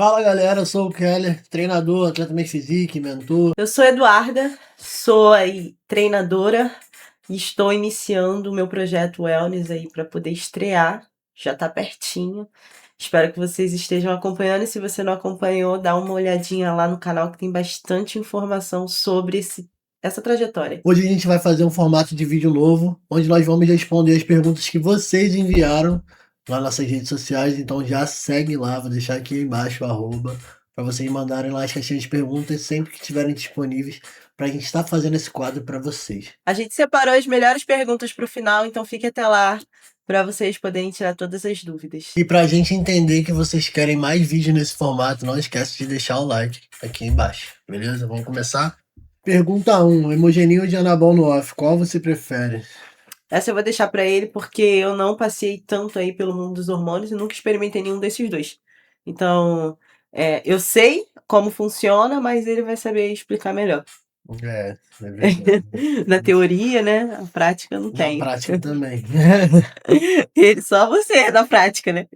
Fala galera, eu sou o Keller, treinador, atleta Men's Physique, mentor. Eu sou Eduarda, sou aí treinadora e estou iniciando o meu projeto Wellness aí para poder estrear. Já tá pertinho. Espero que vocês estejam acompanhando e se você não acompanhou, dá uma olhadinha lá no canal que tem bastante informação sobre essa trajetória. Hoje a gente vai fazer um formato de vídeo novo, onde nós vamos responder as perguntas que vocês enviaram lá nas nossas redes sociais. Então já segue lá, vou deixar aqui embaixo o @ para vocês mandarem lá as caixinhas de perguntas sempre que estiverem disponíveis para a gente estar fazendo esse quadro para vocês. A gente separou as melhores perguntas para o final, então fique até lá para vocês poderem tirar todas as dúvidas. E para a gente entender que vocês querem mais vídeo nesse formato, não esquece de deixar o like aqui embaixo, beleza? Vamos começar? Pergunta 1, Hemogenin ou de Anabol no off, qual você prefere? Essa eu vou deixar pra ele porque eu não passei tanto aí pelo mundo dos hormônios e nunca experimentei nenhum desses dois. Então, eu sei como funciona, mas ele vai saber explicar melhor. É verdade. Na teoria, né? A prática não Na tem. prática também. Ele só você é da prática, né?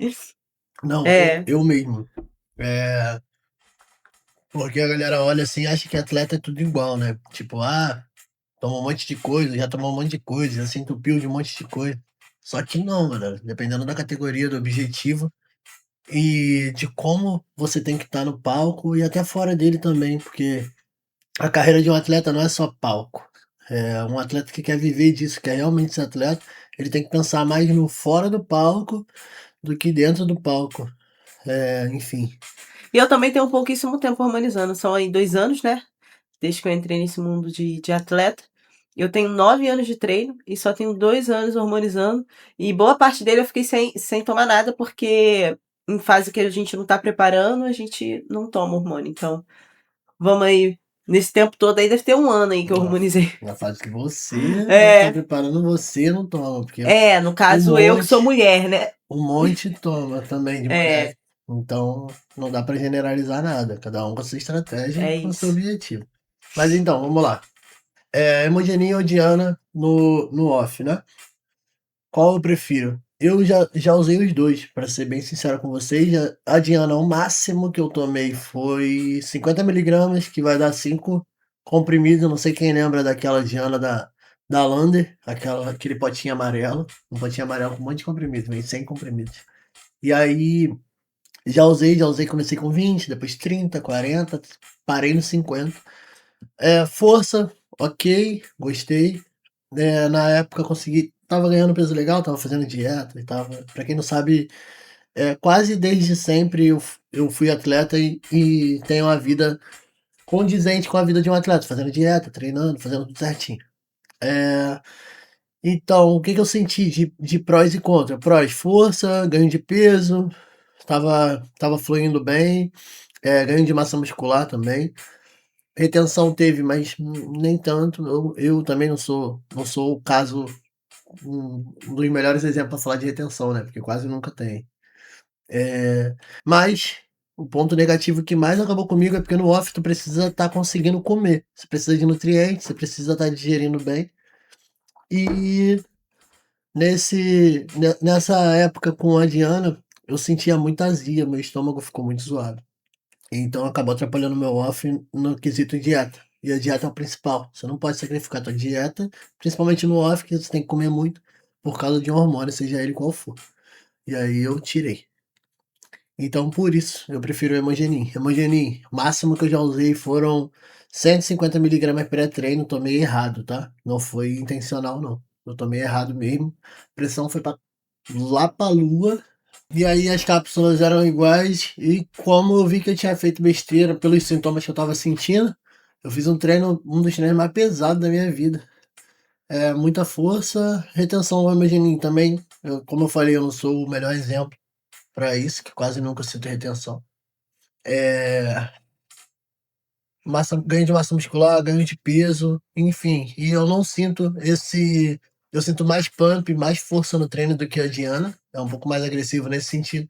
Não, É, eu mesmo. É, porque a galera olha assim e acha que atleta é tudo igual, né? Tipo, toma um monte de coisa, já tomou um monte de coisa, já se entupiu de um monte de coisa. Só que não, galera. Dependendo da categoria, do objetivo e de como você tem que estar no palco e até fora dele também, porque a carreira de um atleta não é só palco. É um atleta que quer viver disso, quer realmente ser atleta, ele tem que pensar mais no fora do palco do que dentro do palco. Enfim. e eu também tenho pouquíssimo tempo harmonizando. São aí 2 anos, né? Desde que eu entrei nesse mundo de atleta. Eu tenho 9 anos de treino e só tenho 2 anos hormonizando. E boa parte dele eu fiquei sem tomar nada, porque em fase que a gente não tá preparando, a gente não toma hormônio. Então, vamos aí. Nesse tempo todo aí deve ter 1 ano aí que eu hormonizei. Na fase que você não tá É, preparando, você não toma, porque no um caso eu que sou monte, mulher, né? um monte toma também de mulher. É, Então, não dá pra generalizar nada. Cada um com a sua estratégia e é com o seu isso. objetivo. Mas então, vamos lá. Hemogenin ou Diana no off, né? Qual eu prefiro? Eu já usei os dois, para ser bem sincero com vocês. A Diana, o máximo que eu tomei foi 50 miligramas, que vai dar 5 comprimidos. Não sei quem lembra daquela Diana da Lander, aquele potinho amarelo. Um potinho amarelo com um monte de comprimidos, vem 100 comprimidos. E aí, já usei, comecei com 20, depois 30, 40, parei no 50. Força, ok, gostei. Na época consegui, tava ganhando peso legal, tava fazendo dieta e tava. Pra quem não sabe, quase desde sempre eu fui atleta e tenho uma vida condizente com a vida de um atleta, fazendo dieta, treinando, fazendo tudo certinho. É, então, o que que eu senti de prós e contras? Prós, força, ganho de peso, tava fluindo bem, ganho de massa muscular também. Retenção teve, mas nem tanto. Eu também não sou o caso, um dos melhores exemplos para falar de retenção, né? Porque quase nunca tem. Mas o ponto negativo que mais acabou comigo é porque no off tu precisa estar conseguindo comer. Você precisa de nutrientes, você precisa estar digerindo bem. E nessa época com a Diana, eu sentia muita azia, meu estômago ficou muito zoado. Então acabou atrapalhando meu off no quesito dieta. E a dieta é o principal. Você não pode sacrificar a tua dieta, principalmente no off, que você tem que comer muito por causa de um hormônio, seja ele qual for. E aí eu tirei. Então por isso eu prefiro o Hemogenin. Hemogenin, o máximo que eu já usei foram 150 miligramas pré-treino, tomei errado, tá? Não foi intencional não. Eu tomei errado mesmo. A pressão foi lá pra lua. E aí as cápsulas eram iguais e como eu vi que eu tinha feito besteira pelos sintomas que eu estava sentindo, eu fiz um dos treinos mais pesados da minha vida. Muita força, retenção ao Hemogenin também. Como eu falei, eu não sou o melhor exemplo para isso, que quase nunca sinto retenção. É, ganho de massa muscular, ganho de peso, enfim. E eu não sinto esse. Eu sinto mais pump, mais força no treino do que a Diana. É um pouco mais agressivo nesse sentido.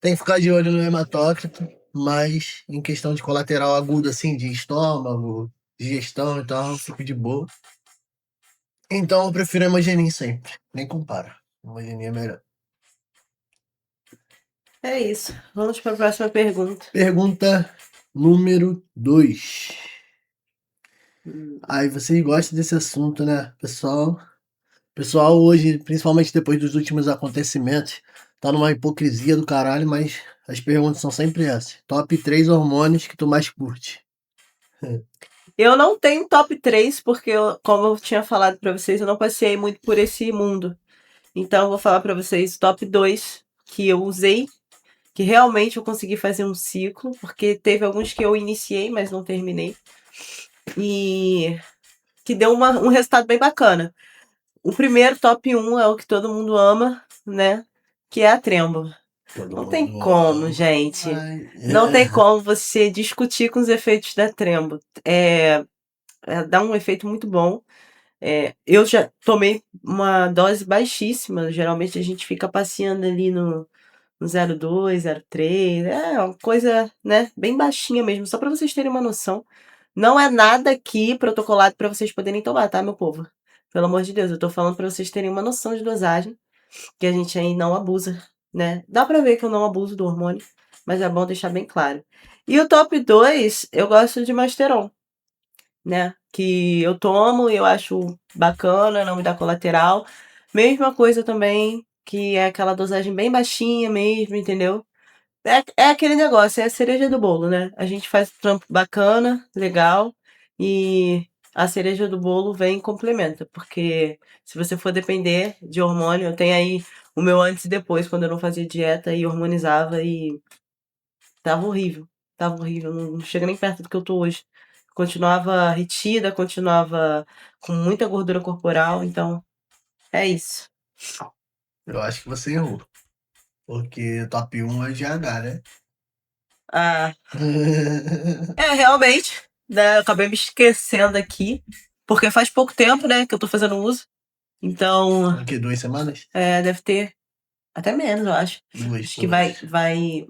Tem que ficar de olho no hematócrito, mas em questão de colateral aguda, assim, de estômago, digestão e tal, eu fico de boa. Então eu prefiro a Hemogenin sempre, nem compara. A Hemogenin é melhor. É isso. Vamos para a próxima pergunta. Pergunta número 2. Hum. Aí vocês gostam desse assunto, né? Pessoal hoje, principalmente depois dos últimos acontecimentos, tá numa hipocrisia do caralho, mas as perguntas são sempre essas. Top 3 hormônios que tu mais curte. Eu não tenho top 3, porque, como eu tinha falado pra vocês, eu não passei muito por esse mundo. Então, eu vou falar pra vocês top 2 que eu usei, que realmente eu consegui fazer um ciclo, porque teve alguns que eu iniciei, mas não terminei. E que deu um resultado bem bacana. O primeiro, top 1, é o que todo mundo ama, né? Que é a trêmbola. Todo Não tem mundo como, ama, gente. mas... Não tem como você discutir com os efeitos da trembo. Dá um efeito muito bom. Eu já tomei uma dose baixíssima. Geralmente a gente fica passeando ali no 0,2, 0,3. É uma coisa, né, bem baixinha mesmo, só para vocês terem uma noção. Não é nada aqui protocolado para vocês poderem tomar, tá, meu povo? Pelo amor de Deus, eu tô falando para vocês terem uma noção de dosagem, que a gente aí não abusa, né? Dá pra ver que eu não abuso do hormônio, mas é bom deixar bem claro. E o top 2, eu gosto de Masteron, né? Que eu tomo e eu acho bacana, não me dá colateral. Mesma coisa também, que é aquela dosagem bem baixinha mesmo, entendeu? É aquele negócio, é a cereja do bolo, né? A gente faz um trampo bacana, legal, e a cereja do bolo vem e complementa, porque se você for depender de hormônio, eu tenho aí o meu antes e depois, quando eu não fazia dieta e hormonizava, e tava horrível, não chega nem perto do que eu tô hoje. Continuava retida, continuava com muita gordura corporal, então é isso. eu acho que você errou. Porque o top 1 é o GH, né? Ah, realmente, né, eu acabei me esquecendo aqui, porque faz pouco tempo, né, que eu tô fazendo uso. Então, O quê? 2 semanas? deve ter até menos, eu acho. Duas, Acho que duas.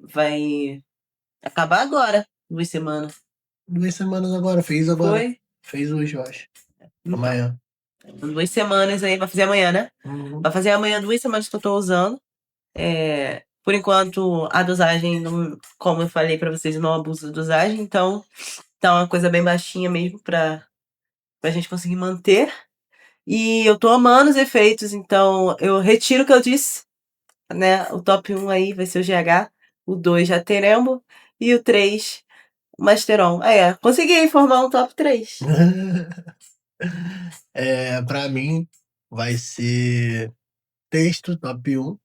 vai acabar agora, 2 semanas. 2 semanas agora, fez agora. Foi? Fez hoje, eu acho. Então, Amanhã. 2 semanas aí, vai fazer amanhã, né? Uhum. Vai fazer amanhã 2 semanas que eu tô usando. Por enquanto, a dosagem, não, como eu falei pra vocês, eu não abuso da dosagem, então tá uma coisa bem baixinha mesmo pra gente conseguir manter. E eu tô amando os efeitos, então eu retiro o que eu disse, né? O top 1 aí vai ser o GH, o 2 já teremos, e o 3 o Masteron. Consegui formar um top 3. Pra mim, vai ser texto, top 1.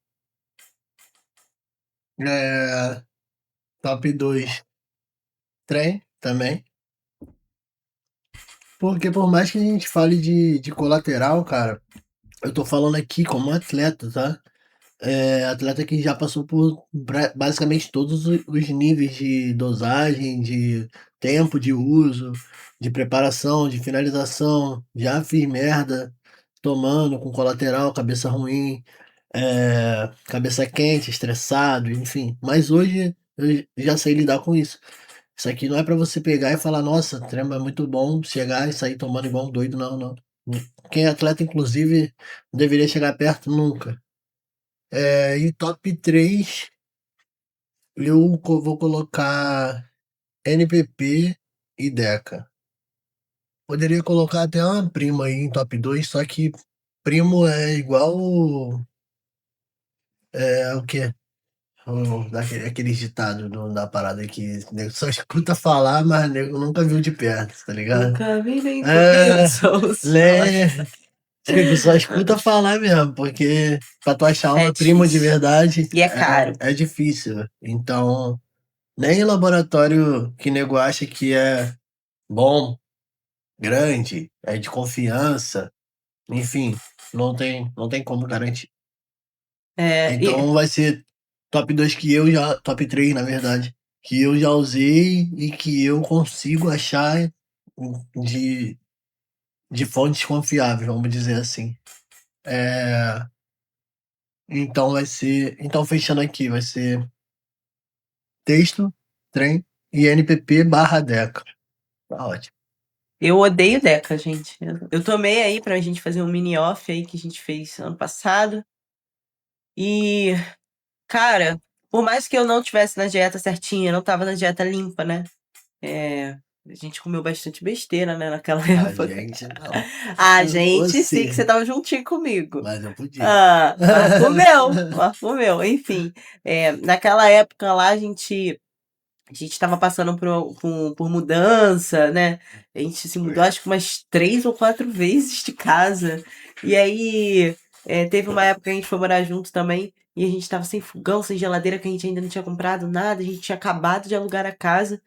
É, top 2, trem, também. Porque por mais que a gente fale de colateral, cara, eu tô falando aqui como atleta, tá? Atleta que já passou por basicamente todos os níveis de dosagem, de tempo de uso, de preparação, de finalização. Já fiz merda tomando com colateral, cabeça ruim, cabeça quente, estressado, enfim. Mas hoje eu já sei lidar com isso. Isso aqui não é pra você pegar e falar, nossa, trema é muito bom, chegar e sair tomando igual um doido, não, não. Quem é atleta, inclusive, não deveria chegar perto nunca. E top 3 vou colocar NPP e Deca. Poderia colocar até uma prima aí em top 2, só que primo é igual. O quê? Aqueles ditados da parada que nego só escuta falar, mas nego nunca viu de perto, tá ligado? Nunca vi nem É, conheço os né? Tipo, só escuta falar mesmo, porque pra tu achar É uma prima de difícil. verdade E é caro. é difícil. Então, nem laboratório que nego acha que é bom, grande, é de confiança, enfim, não tem como garantir. É, e Então vai ser top 2 que eu já, top 3 na verdade, que eu já usei e que eu consigo achar de, de fontes confiáveis, vamos dizer assim. É, então fechando aqui, vai ser texto, trem e NPP barra Deca. Tá ótimo. eu odeio Deca, gente. Eu tomei aí pra gente fazer um mini off aí que a gente fez ano passado. E, cara, Por mais que eu não tivesse na dieta certinha, não tava na dieta limpa, né? A gente comeu bastante besteira, né, naquela A época. gente não. A gente sim, que você Você. tava juntinho comigo. Mas eu podia. Ah, mas comeu, enfim. Naquela época lá, a gente estava passando por mudança, né? A gente se mudou acho que umas 3 ou 4 vezes de casa. E aí teve uma época que a gente foi morar junto também. E a gente tava sem fogão, sem geladeira, que a gente ainda não tinha comprado nada. A gente tinha acabado de alugar a casa.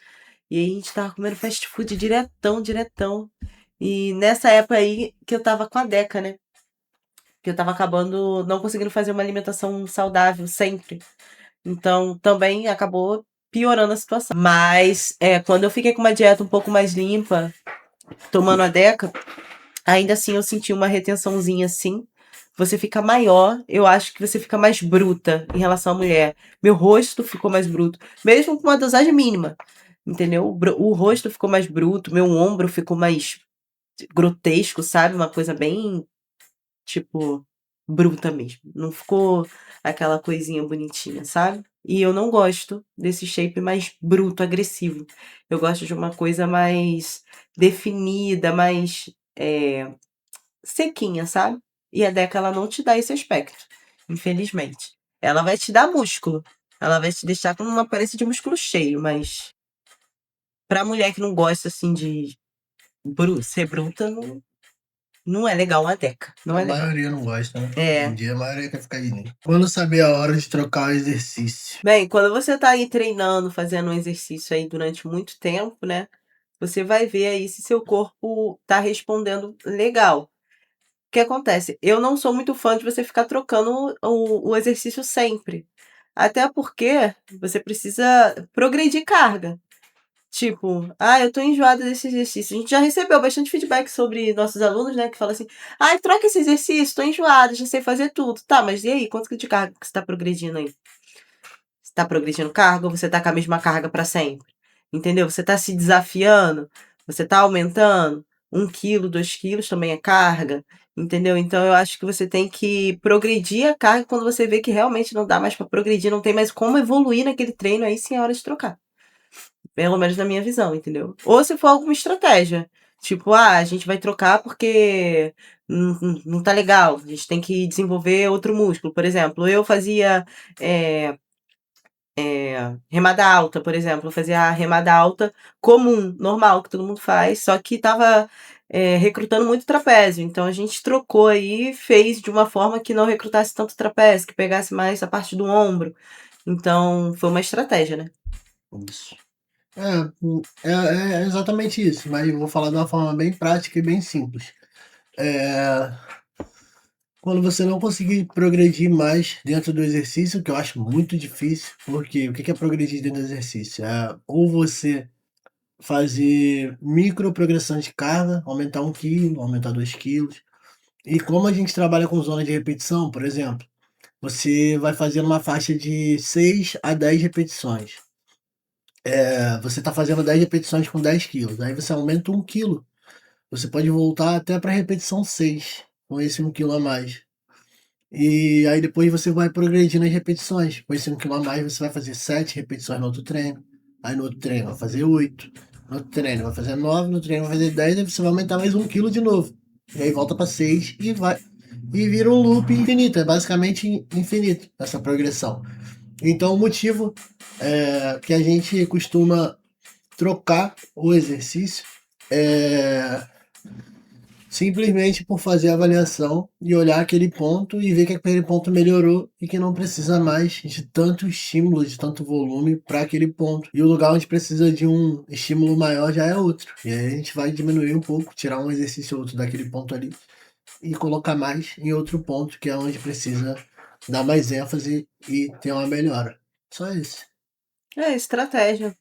E aí a gente tava comendo fast food diretão, diretão. E nessa época aí que eu tava com a Deca, né? Que eu tava acabando não conseguindo fazer uma alimentação saudável sempre. Então, também acabou piorando a situação. Mas, quando eu fiquei com uma dieta um pouco mais limpa, tomando a Deca, ainda assim eu senti uma retençãozinha assim. Você fica maior, eu acho que você fica mais bruta em relação à mulher. Meu rosto ficou mais bruto, mesmo com uma dosagem mínima. Entendeu? O rosto ficou mais bruto, meu ombro ficou mais grotesco, sabe? Uma coisa bem tipo, bruta mesmo. Não ficou aquela coisinha bonitinha, sabe? E eu não gosto desse shape mais bruto, agressivo. Eu gosto de uma coisa mais definida, mais sequinha, sabe? E a Deca, ela não te dá esse aspecto, infelizmente. Ela vai te dar músculo. Ela vai te deixar com uma aparência de músculo cheio, mas pra mulher que não gosta, assim, de ser bruta, não, não é legal uma Deca. Não A é legal. maioria não gosta, né? Hoje em É. dia a maioria quer ficar aí, né? Quando saber a hora de trocar o exercício? Bem, quando você tá aí treinando, fazendo um exercício aí durante muito tempo, né? Você vai ver aí se seu corpo tá respondendo legal. O que acontece? Eu não sou muito fã de você ficar trocando o exercício sempre. Até porque você precisa progredir carga. Tipo, eu tô enjoada desse exercício. A gente já recebeu bastante feedback sobre nossos alunos, né? Que fala assim, troca esse exercício, tô enjoada, já sei fazer tudo. Tá, mas e aí? Quanto de carga que você tá progredindo aí? Você tá progredindo carga ou você tá com a mesma carga para sempre? Entendeu? Você tá se desafiando, você tá aumentando. 1 quilo, 2 quilos também é carga, entendeu? Então eu acho que você tem que progredir a carga quando você vê que realmente não dá mais para progredir, não tem mais como evoluir naquele treino, aí sim é hora de trocar. Pelo menos na minha visão, entendeu? Ou se for alguma estratégia. Tipo, a gente vai trocar porque não tá legal. A gente tem que desenvolver outro músculo. Por exemplo, eu fazia remada alta, por exemplo. Eu fazia a remada alta comum, normal, que todo mundo faz, só que tava recrutando muito trapézio. Então a gente trocou aí, fez de uma forma que não recrutasse tanto trapézio, que pegasse mais a parte do ombro. Então foi uma estratégia, né? Isso. É exatamente isso, mas eu vou falar de uma forma bem prática e bem simples. É, quando você não conseguir progredir mais dentro do exercício, que eu acho muito difícil, porque o que é progredir dentro do exercício? Ou você fazer micro progressão de carga, aumentar 1 quilo, aumentar 2 quilos. E como a gente trabalha com zona de repetição, por exemplo, você vai fazer uma faixa de 6 a 10 repetições. Você está fazendo 10 repetições com 10 quilos, aí você aumenta 1 quilo. Você pode voltar até para a repetição 6, com esse 1 quilo a mais. E aí depois você vai progredindo as repetições. Com esse 1 quilo a mais, você vai fazer 7 repetições no outro treino. Aí no outro treino vai fazer 8. No outro treino vai fazer 9. No outro treino vai fazer 10. Aí você vai aumentar mais 1 quilo de novo. E aí volta para 6 e vai. E vira um loop infinito. É basicamente infinito essa progressão. Então o motivo que a gente costuma trocar o exercício é simplesmente por fazer a avaliação e olhar aquele ponto e ver que aquele ponto melhorou e que não precisa mais de tanto estímulo, de tanto volume para aquele ponto. E o lugar onde precisa de um estímulo maior já é outro. E aí a gente vai diminuir um pouco, tirar um exercício ou outro daquele ponto ali e colocar mais em outro ponto, que é onde precisa dar mais ênfase e ter uma melhora. Só isso. Estratégia.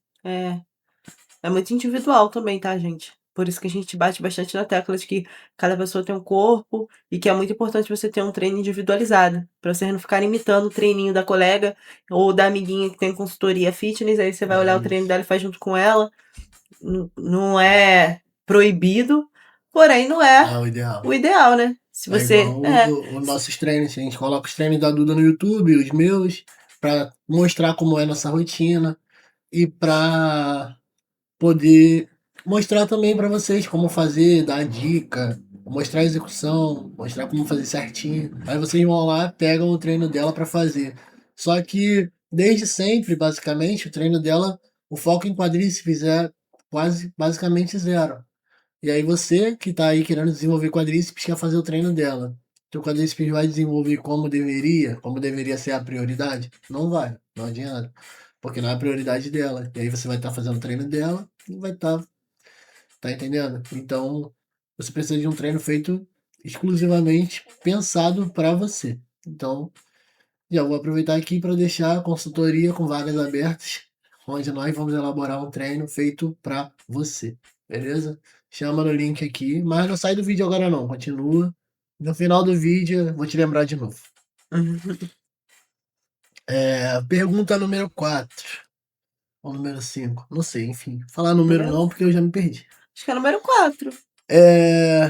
É muito individual também, tá, gente? Por isso que a gente bate bastante na tecla de que cada pessoa tem um corpo e que é muito importante você ter um treino individualizado, pra vocês não ficarem imitando o treininho da colega ou da amiguinha que tem consultoria fitness, aí você vai É olhar o treino isso. dela e faz junto com ela. Não é proibido, porém não É é o ideal. o ideal, né? Se É você. igual os nossos treinos. A gente coloca os treinos da Duda no YouTube, os meus. para mostrar como é nossa rotina e para poder mostrar também para vocês como fazer, dar dica, mostrar a execução, mostrar como fazer certinho. Aí vocês vão lá, pegam o treino dela para fazer. Só que desde sempre, basicamente, o treino dela, o foco em quadríceps é quase basicamente zero. E aí você que tá aí querendo desenvolver quadríceps quer fazer o treino dela. Teu quadríceps vai desenvolver como deveria ser a prioridade? Não vai, não adianta. Porque não é a prioridade dela. E aí você vai estar fazendo o treino dela e vai estar, tá entendendo? Então, você precisa de um treino feito exclusivamente pensado para você. Então, já vou aproveitar aqui para deixar a consultoria com vagas abertas, onde nós vamos elaborar um treino feito para você, beleza? Chama no link aqui, mas não sai do vídeo agora não, continua. No final do vídeo, eu vou te lembrar de novo. Pergunta número 4 ou número 5, não sei, enfim. Falar número não, porque eu já me perdi. Acho que é número 4.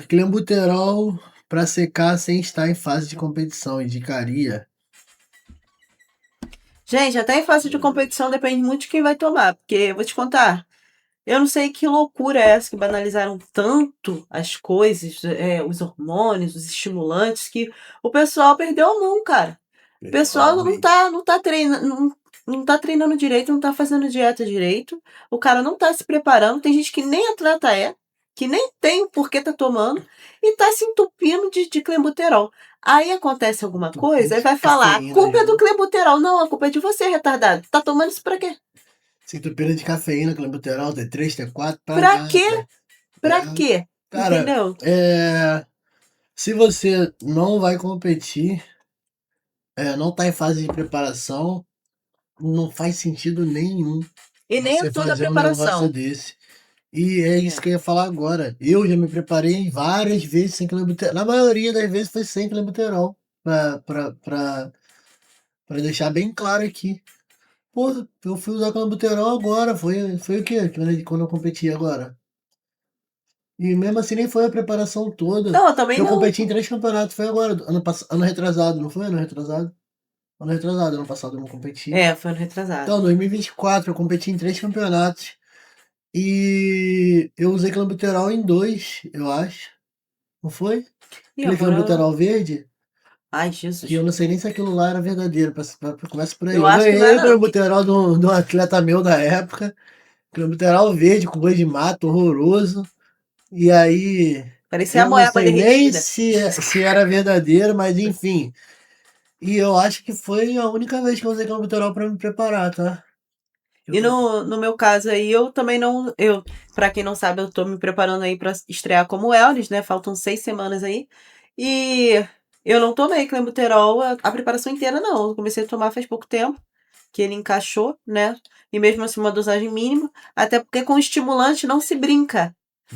Clenbuterol para secar sem estar em fase de competição, indicaria? Gente, até em fase de competição depende muito de quem vai tomar, porque eu vou te contar. Eu não sei que loucura é essa que banalizaram tanto as coisas, os hormônios, os estimulantes, que o pessoal perdeu a mão, cara. O pessoal não tá treinando, não tá treinando direito, não tá fazendo dieta direito. O cara não tá se preparando. Tem gente que nem atleta é, que nem tem o porquê tá tomando, e tá se entupindo de clenbuterol. Aí acontece alguma coisa, aí vai falar, a culpa é do clenbuterol. Não, a culpa é de você, retardado. Tá tomando isso pra quê? Se entupida de cafeína, clenbuterol, T3, T4, pra Pra quê? nada. Pra quê? Cara, Entendeu? se você não vai competir, não tá em fase de preparação, não faz sentido nenhum E nem você é toda a fazer um negócio preparação. desse. E é isso que eu ia falar agora. Eu já me preparei várias vezes sem clenbuterol. Na maioria das vezes foi sem clenbuterol. Pra deixar bem claro aqui. Pô, eu fui usar clenbuterol agora. Foi o quê? Quando eu competi agora. E mesmo assim nem foi a preparação toda. Não, eu também Que eu não. competi em 3 campeonatos. Foi agora, ano retrasado, não foi? Ano retrasado? Ano retrasado, ano passado eu não competi. Foi no retrasado. Então, 2024 eu competi em 3 campeonatos. E eu usei clenbuterol em 2, eu acho. Não foi? E Aquele agora. clenbuterol verde, Ai, que eu Jesus. não sei nem se aquilo lá era verdadeiro. Começa por aí. Eu Eu acho que não ganhei é, o não. clenbuterol de um atleta meu da época. Clenbuterol verde com gosto de mato, horroroso. E aí, Parecia a eu não moeba sei nem derretida. se era verdadeiro, mas enfim. E eu acho que foi a única vez que eu usei clenbuterol pra me preparar, tá? E no meu caso aí, eu também não. Pra quem não sabe, eu tô me preparando aí pra estrear como Elis, né? Faltam 6 semanas aí. E eu não tomei clenbuterol a preparação inteira, não. Eu comecei a tomar faz pouco tempo, que ele encaixou, né? E mesmo assim, uma dosagem mínima. Até porque com estimulante não se brinca.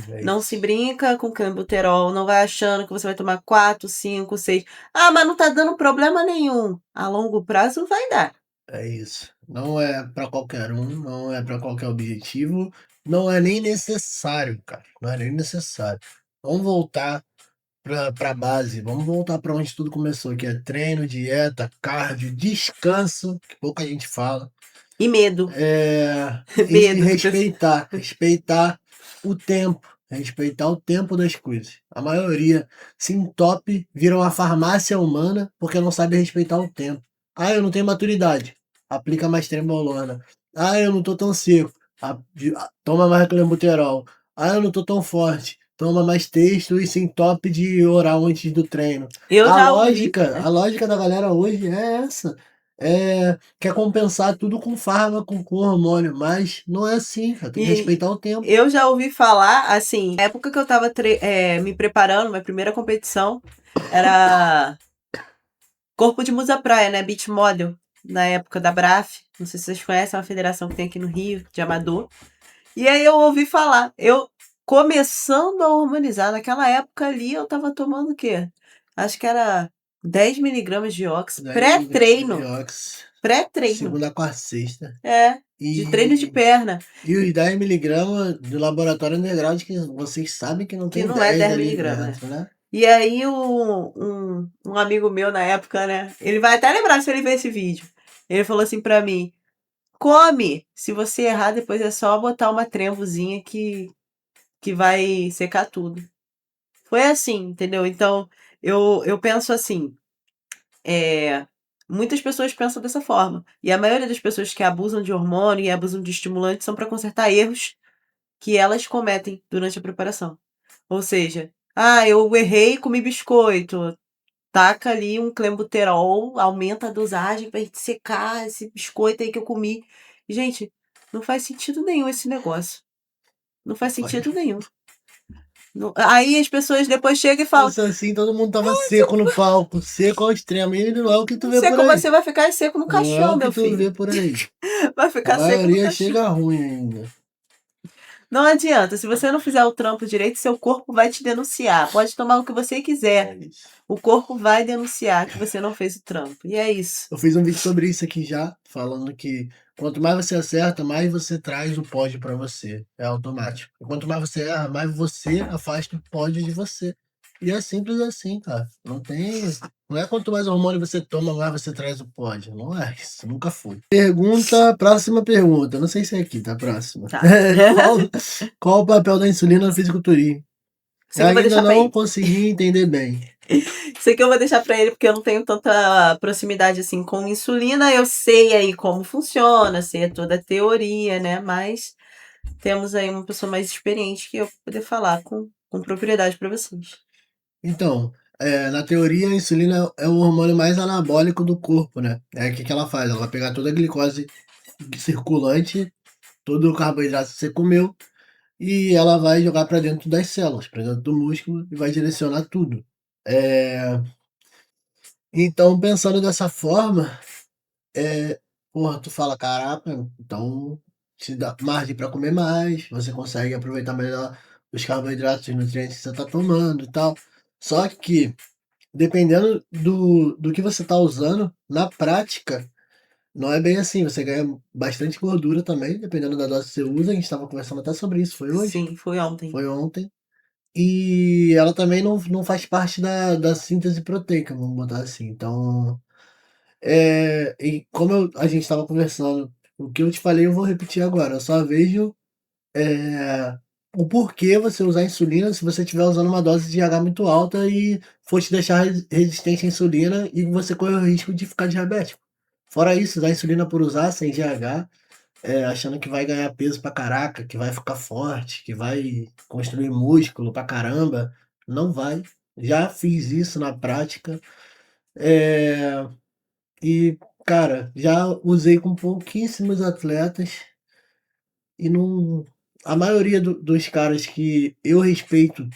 É Não se isso. brinca com clenbuterol, não vai achando que você vai tomar 4, 5, 6. Ah, mas não tá dando problema nenhum. A longo prazo vai dar. É isso. Não é pra qualquer um, não é pra qualquer objetivo, não é nem necessário, cara. Não é nem necessário. Vamos voltar pra base, vamos voltar pra onde tudo começou, que é treino, dieta, cardio, descanso, que pouca gente fala. E medo. E Medo do pessoal. respeitar o tempo, respeitar o tempo das coisas. A maioria se entope, vira uma farmácia humana porque não sabe respeitar o tempo. Ah, eu não tenho maturidade. Aplica mais trembolona. Ah, eu não tô tão seco. Toma mais clenbuterol. Ah, eu não tô tão forte. Toma mais texto e se entope de oral antes do treino. Eu A já ouvi. lógica, a lógica da galera hoje é essa. Quer compensar tudo com fármaco, com hormônio, mas não é assim, cara. Tem que E respeitar o tempo. eu já ouvi falar, assim, na época que eu tava me preparando, minha primeira competição era Corpo de Musa Praia, né? Beach Model, na época da BRAF. Não sei se vocês conhecem, é uma federação que tem aqui no Rio, de amador. E aí eu ouvi falar, eu começando a hormonizar, naquela época ali eu tava tomando o quê? Acho que era 10 miligramas de ox, 10 miligramas de pré-treino. ox, Pré-treino. segunda, quarta, sexta. É, de treino de E, perna, e os 10 miligramas do laboratório underground que vocês sabem que não que tem não é 10 10 ali miligramas, né? dentro, né? E aí um amigo meu na época, né? Ele vai até lembrar se ele ver esse vídeo. Ele falou assim pra mim: come! Se você errar, depois é só botar uma trevozinha que vai secar tudo. Foi assim, entendeu? Então, eu penso assim, muitas pessoas pensam dessa forma. E a maioria das pessoas que abusam de hormônio e abusam de estimulantes são para consertar erros que elas cometem durante a preparação. Ou seja, eu errei, comi biscoito. Taca ali um clenbuterol, aumenta a dosagem para secar esse biscoito aí que eu comi. Gente, não faz sentido nenhum esse negócio. Não faz Foi. sentido nenhum. Aí as pessoas depois chegam e falam: Fosse assim, todo mundo tava seco no palco, seco ao extremo. E não é o que tu não vê sei por como aí. você vai ficar seco no Não é caixão, o que meu tu filho. vê por aí. Vai A ficar seco no maioria caixão. chega ruim ainda. Não adianta. Se você não fizer o trampo direito, seu corpo vai te denunciar. Pode tomar o que você quiser. É isso. O corpo vai denunciar que você não fez o trampo. E é isso. Eu fiz um vídeo sobre isso aqui já, falando que quanto mais você acerta, mais você traz o pódio pra você. É automático. E quanto mais você erra, mais você afasta o pódio de você. E é simples assim, cara. Não tem. Não é quanto mais hormônio você toma, mais você traz o pódio. Não é isso. Nunca foi. Próxima pergunta. Não sei se é aqui, tá? Próxima. Tá. Qual o papel da insulina no fisiculturismo? Isso aqui eu vou Ainda deixar pra não ele. consegui entender bem. Isso aqui eu vou deixar pra ele porque eu não tenho tanta proximidade assim com insulina. Eu sei aí como funciona, sei toda a teoria, né? Mas temos aí uma pessoa mais experiente que eu vou poder falar com propriedade pra vocês. Então, na teoria, a insulina é o hormônio mais anabólico do corpo, né? O que que ela faz? Ela vai pegar toda a glicose circulante, todo o carboidrato que você comeu, e ela vai jogar para dentro das células, para dentro do músculo, e vai direcionar tudo. É, então, pensando dessa forma, porra, tu fala, caraca, então te dá margem para comer mais, você consegue aproveitar melhor os carboidratos, os nutrientes que você está tomando e tal. Só que dependendo do que você está usando, na prática, não é bem assim. Você ganha bastante gordura também, dependendo da dose que você usa. A gente estava conversando até sobre isso. Foi hoje? Sim, foi ontem. Foi ontem. E ela também não faz parte da síntese proteica, vamos botar assim. Então, e como a gente estava conversando, o que eu te falei eu vou repetir agora. Eu só vejo o porquê você usar insulina se você estiver usando uma dose de H muito alta e for te deixar resistente à insulina e você corre o risco de ficar diabético. Fora isso, usar insulina por usar sem GH, achando que vai ganhar peso pra caraca, que vai ficar forte, que vai construir músculo pra caramba, não vai. Já fiz isso na prática, eh, e cara, já usei com pouquíssimos atletas e não, a maioria dos caras que eu respeito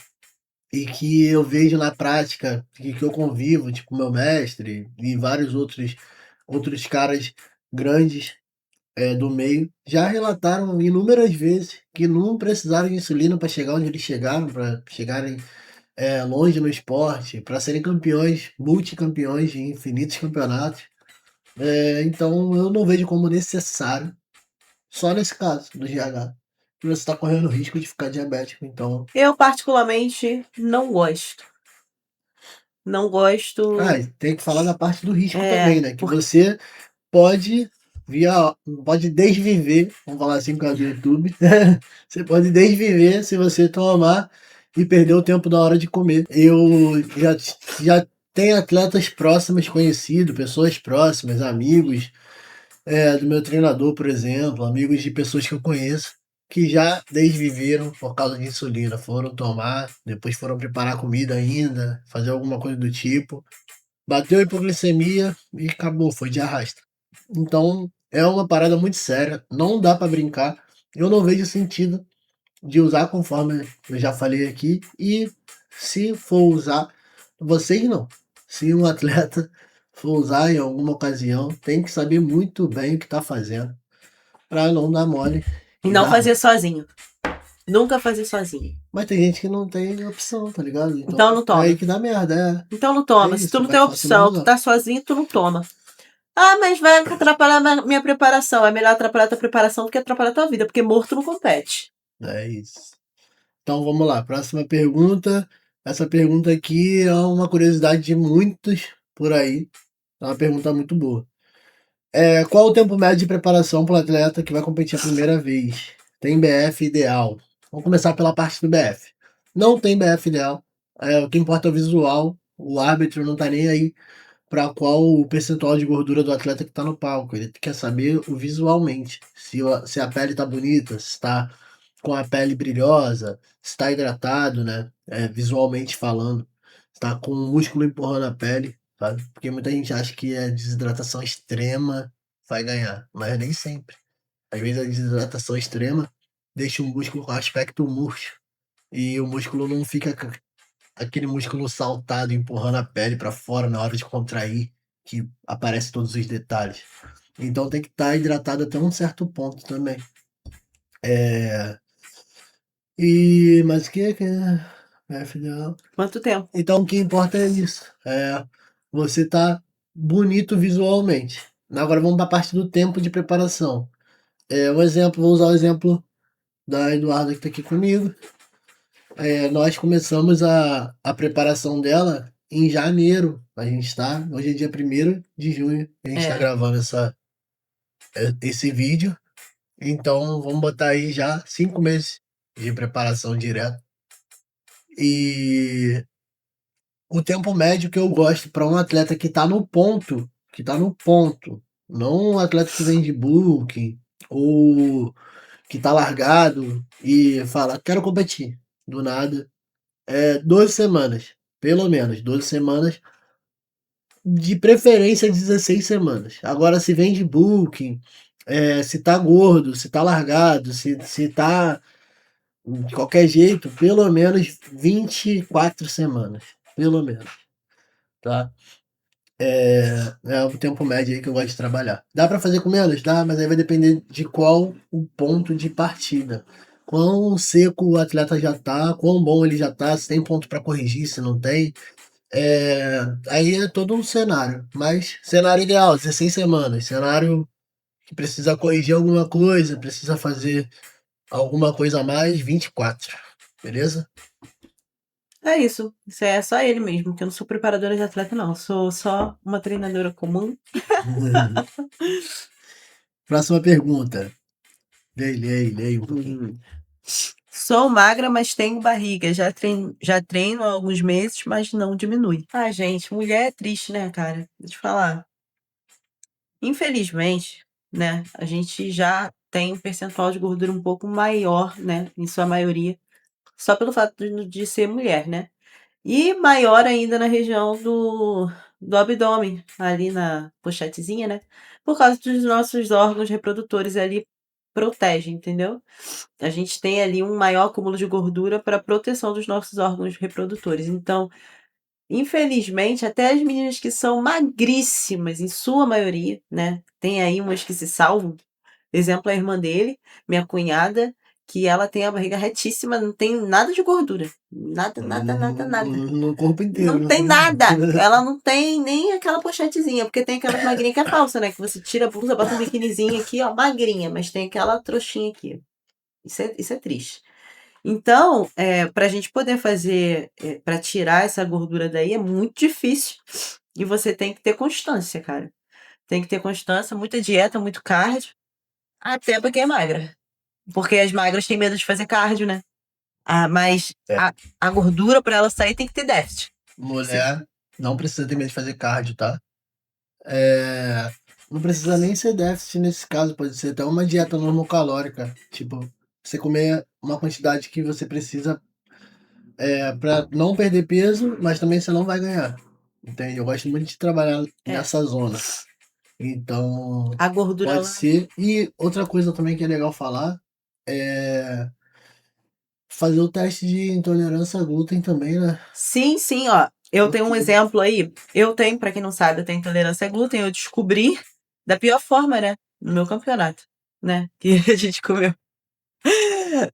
e que eu vejo na prática, que eu convivo, tipo meu mestre e vários outros caras grandes do meio, já relataram inúmeras vezes que não precisaram de insulina para chegar onde eles chegaram, para chegarem longe no esporte, para serem campeões, multicampeões de infinitos campeonatos. Então eu não vejo como necessário, só nesse caso do GH, que você está correndo risco de ficar diabético. Então, Eu, particularmente, não gosto. Não gosto. e tem que falar da parte do risco também, É, né? Que você pode pode desviver, vamos falar assim com a do YouTube, você pode desviver se você tomar e perder o tempo da hora de comer. Eu já tenho atletas próximos conhecidos, pessoas próximas, amigos, do meu treinador, por exemplo, amigos de pessoas que eu conheço, que já desviveram por causa de insulina, foram tomar, depois foram preparar comida ainda, fazer alguma coisa do tipo, bateu a hipoglicemia e acabou, foi de arrasta. Então, é uma parada muito séria, não dá para brincar. Eu não vejo sentido de usar conforme eu já falei aqui. E se for usar, vocês não. Se um atleta for usar em alguma ocasião, tem que saber muito bem o que está fazendo para não dar mole e e não dar ruim. fazer sozinho. Nunca fazer sozinho. Mas tem gente que não tem opção, tá ligado? Então Então não é aí toma. que dá merda. Então não É toma. Se tu isso, é não tem mais fácil não opção, tu usar. tá sozinho, tu não toma. Ah, mas vai atrapalhar minha preparação. É melhor atrapalhar tua preparação do que atrapalhar tua vida, porque morto não compete. É isso. Então vamos lá, próxima pergunta. Essa pergunta aqui é uma curiosidade de muitos por aí. É uma pergunta muito boa. Qual o tempo médio de preparação para o atleta que vai competir a primeira vez? Tem BF ideal? Vamos começar pela parte do BF. Não tem BF ideal. O que importa é o visual. O árbitro não tá nem aí para qual o percentual de gordura do atleta que está no palco. Ele quer saber o visualmente. Se a pele tá bonita, se está com a pele brilhosa, se está hidratado, né? Visualmente falando. Se tá com o músculo empurrando a pele, sabe? Porque muita gente acha que a desidratação extrema vai ganhar, mas nem sempre. Às vezes a desidratação extrema deixa o músculo com aspecto murcho e o músculo não fica aquele músculo saltado empurrando a pele para fora na hora de contrair, que aparece todos os detalhes. Então tem que estar hidratado até um certo ponto também. Mas o que é final? Quanto tempo? Então o que importa é isso. Você tá bonito visualmente. Agora vamos para a parte do tempo de preparação. Vou usar o exemplo da Eduarda que está aqui comigo. Nós começamos a preparação dela em janeiro. Hoje é dia 1º de junho. A gente está gravando esse vídeo. Então vamos botar aí já 5 meses de preparação direto. E o tempo médio que eu gosto para um atleta que tá no ponto, não um atleta que vem de booking ou que tá largado e fala, quero competir, do nada, 12 semanas, pelo menos, 12 semanas, de preferência 16 semanas. Agora, se vem de booking, se tá gordo, se tá largado, se tá de qualquer jeito, pelo menos 24 semanas, pelo menos, tá? É o tempo médio aí que eu gosto de trabalhar. Dá para fazer com menos? Dá, mas aí vai depender de qual o ponto de partida. Quão seco o atleta já tá, quão bom ele já tá, se tem ponto para corrigir, se não tem. Aí é todo um cenário. Mas cenário ideal, 16 semanas. Cenário que precisa corrigir alguma coisa, precisa fazer alguma coisa a mais, 24. Beleza? É isso. Isso é só ele mesmo, que eu não sou preparadora de atleta, não. Eu sou só uma treinadora comum. Próxima pergunta. Leia um pouquinho. Sou magra, mas tenho barriga. Já treino há alguns meses, mas não diminui. Ah, gente, mulher é triste, né, cara? Deixa eu te falar. Infelizmente, né, a gente já tem um percentual de gordura um pouco maior, né, em sua maioria, só pelo fato de ser mulher, né? E maior ainda na região do abdômen, ali na pochetezinha, né? Por causa dos nossos órgãos reprodutores ali protege, entendeu? A gente tem ali um maior acúmulo de gordura para proteção dos nossos órgãos reprodutores. Então, infelizmente, até as meninas que são magríssimas, em sua maioria, né? Tem aí umas que se salvam. Exemplo, a irmã dele, minha cunhada, que ela tem a barriga retíssima, não tem nada de gordura. Nada, nada, nada, nada. No corpo inteiro, Não né? tem nada. Ela não tem nem aquela pochetezinha, porque tem aquela magrinha que é falsa, né? Que você tira a blusa, bota um biquinizinho aqui, ó, magrinha, mas tem aquela trouxinha aqui. Isso é triste. Então, para a gente poder fazer, para tirar essa gordura daí é muito difícil. E você tem que ter constância, cara. Tem que ter constância, muita dieta, muito cardio, até pra quem é magra. Porque as magras têm medo de fazer cardio, né? Mas a gordura, para ela sair, tem que ter déficit. Mulher não precisa ter medo de fazer cardio, tá? Não precisa nem ser déficit nesse caso, pode ser até uma dieta normocalórica. Tipo, você comer uma quantidade que você precisa para não perder peso, mas também você não vai ganhar. Entende? Eu gosto muito de trabalhar nessa zona. Então, A gordura, pode ela... ser. E outra coisa também que é legal falar é fazer o teste de intolerância a glúten também, né? Sim, sim, ó. Eu tenho um exemplo aí. Eu tenho, pra quem não sabe, eu tenho intolerância a glúten. Eu descobri da pior forma, né? No meu campeonato, né? Que a gente comeu.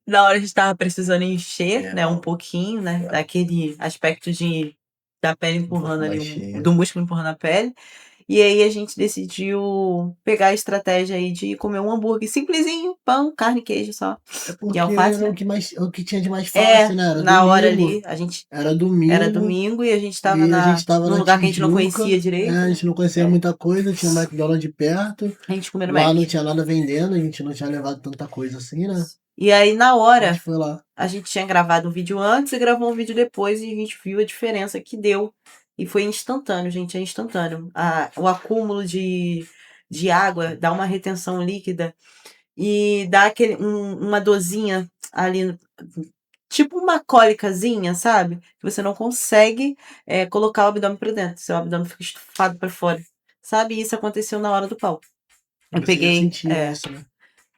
Na hora a gente tava precisando encher, né? Um pouquinho, né? Daquele aspecto da pele empurrando ali, do músculo empurrando a pele. E aí a gente decidiu pegar a estratégia aí de comer um hambúrguer simplesinho, pão, carne e queijo só. É E porque alface, era né? o que tinha de mais É, fácil, né? Era na hora domingo. ali, a gente Era era domingo. domingo e a gente tava E a gente tava num na lugar que a gente não Tijuca. conhecia direito, A né? gente não conhecia muita coisa. Tinha um McDonald's perto. A gente comeu no Lá Mac. não tinha nada vendendo. A gente não tinha levado tanta coisa assim, né? E aí, na A gente hora, foi lá. a gente tinha gravado um vídeo antes e gravou um vídeo depois e a gente viu a diferença que deu. E foi instantâneo, gente, é instantâneo. O acúmulo de água dá uma retenção líquida e dá uma dorzinha ali, tipo uma cólicazinha, sabe? Que você não consegue colocar o abdômen pra dentro, seu abdômen fica estufado pra fora. Sabe? E isso aconteceu na hora do pau. Eu Você já peguei. sentia isso, né?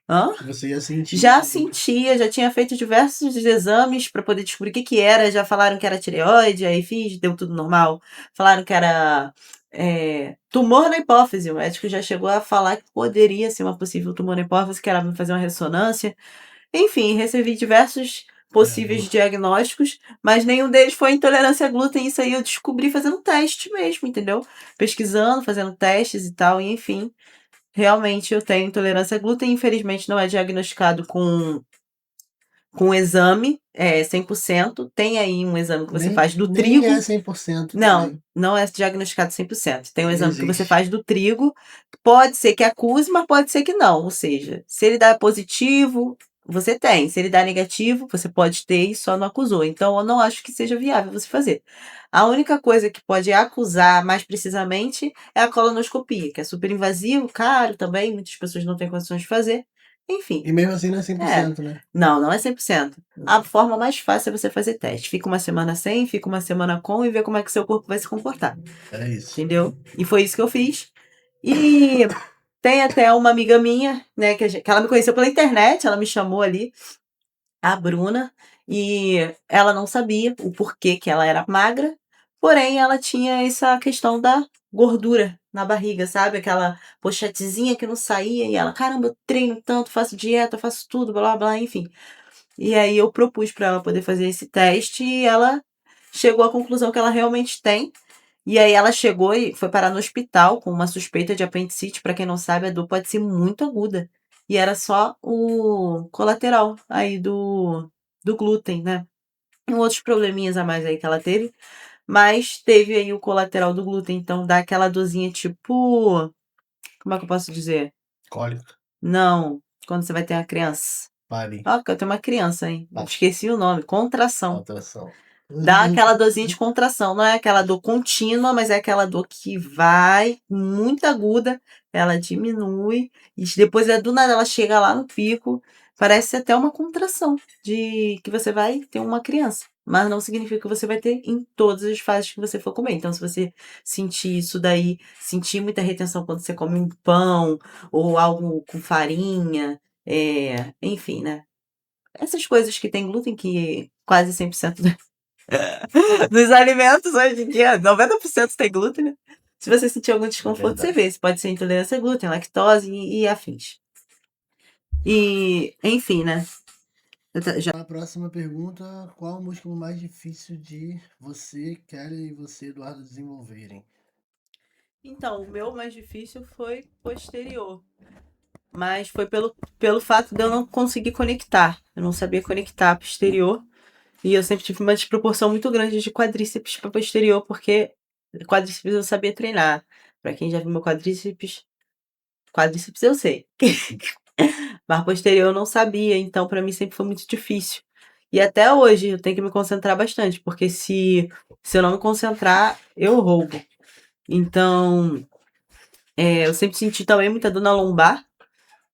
Hã? Você já sentia. Já sentia, já tinha feito diversos exames para poder descobrir o que que era. Já falaram que era tireoide, aí fiz, deu tudo normal. Falaram que era tumor na hipófise. O médico já chegou a falar que poderia ser uma possível tumor na hipófise, que era pra fazer uma ressonância. Enfim, recebi diversos possíveis diagnósticos, mas nenhum deles foi intolerância a glúten. Isso aí eu descobri fazendo teste mesmo, entendeu? Pesquisando, fazendo testes e tal, e enfim. Realmente eu tenho intolerância a glúten, infelizmente não é diagnosticado com exame 100%. Tem aí um exame que você faz do Nem é trigo. 100% Não, também. não é diagnosticado 100%. Tem um Não exame que você existe. faz do trigo. Pode ser que acuse, mas pode ser que não. Ou seja, se ele dá positivo, você tem. Se ele dá negativo, você pode ter e só não acusou. Então, eu não acho que seja viável você fazer. A única coisa que pode acusar mais precisamente é a colonoscopia, que é super invasivo, caro também, muitas pessoas não têm condições de fazer. Enfim, E mesmo assim não é é. 100%, né? Não é 100%. A forma mais fácil é você fazer teste. Fica uma semana sem, fica uma semana com e ver como é que seu corpo vai se comportar. É isso. Entendeu? E foi isso que eu fiz. E tem até uma amiga minha, né, que ela me conheceu pela internet, ela me chamou ali, a Bruna, e ela não sabia o porquê que ela era magra, porém ela tinha essa questão da gordura na barriga, sabe? Aquela pochetezinha que não saía, e ela, caramba, eu treino tanto, faço dieta, faço tudo, blá blá, enfim. E aí eu propus para ela poder fazer esse teste e ela chegou à conclusão que ela realmente tem. E aí ela chegou e foi parar no hospital com uma suspeita de apendicite. Para quem não sabe, a dor pode ser muito aguda. E era só o colateral aí do glúten, né? E outros probleminhas a mais aí que ela teve. Mas teve aí o colateral do glúten. Então dá aquela dorzinha tipo. Como é que eu posso dizer? Cólica. Não. Quando você vai ter uma criança. Pare. Ó, porque eu tenho uma criança, hein? Pare. Esqueci o nome. Contração. Alteração. Dá aquela dorzinha de contração. Não é aquela dor contínua, mas é aquela dor que vai muito aguda, ela diminui, e depois do nada ela chega lá no pico. Parece até uma contração de que você vai ter uma criança. Mas não significa que você vai ter em todas as fases que você for comer. Então, se você sentir isso daí, sentir muita retenção quando você come um pão ou algo com farinha, enfim, né? Essas coisas que tem glúten, que quase 100% dos alimentos hoje em dia, 90% tem glúten, né? Se você sentir algum desconforto, você vê. Se pode ser intolerância a glúten, lactose e afins. E, enfim, né? A próxima pergunta: qual o músculo mais difícil de você, Kelly e você, Eduardo, desenvolverem? Então, o meu mais difícil foi posterior. Mas foi pelo fato de eu não conseguir conectar. Eu não sabia conectar posterior. E eu sempre tive uma desproporção muito grande de quadríceps para posterior, porque quadríceps eu sabia treinar. Para quem já viu meu quadríceps eu sei. Mas posterior eu não sabia, então para mim sempre foi muito difícil. E até hoje eu tenho que me concentrar bastante, porque se eu não me concentrar, eu roubo. Então, eu sempre senti também muita dor na lombar,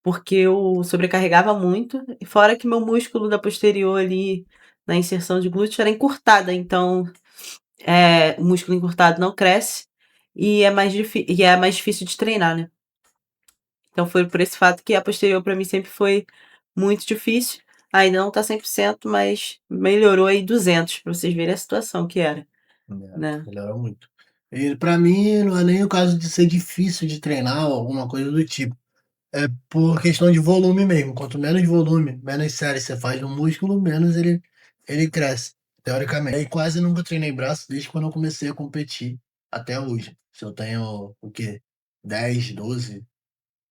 porque eu sobrecarregava muito, e fora que meu músculo da posterior ali, na inserção de glúteo, era encurtada, então o músculo encurtado não cresce e é mais difícil de treinar, né? Então foi por esse fato que a posterior para mim sempre foi muito difícil. Ainda não tá 100%, mas melhorou aí 200 para vocês verem a situação que era, né? Melhora muito. E pra mim não é nem o caso de ser difícil de treinar ou alguma coisa do tipo. É por questão de volume mesmo. Quanto menos volume, menos série você faz no músculo, menos ele cresce, teoricamente. E quase nunca treinei braço desde quando eu comecei a competir. até hoje. Se eu tenho o quê? 10, 12,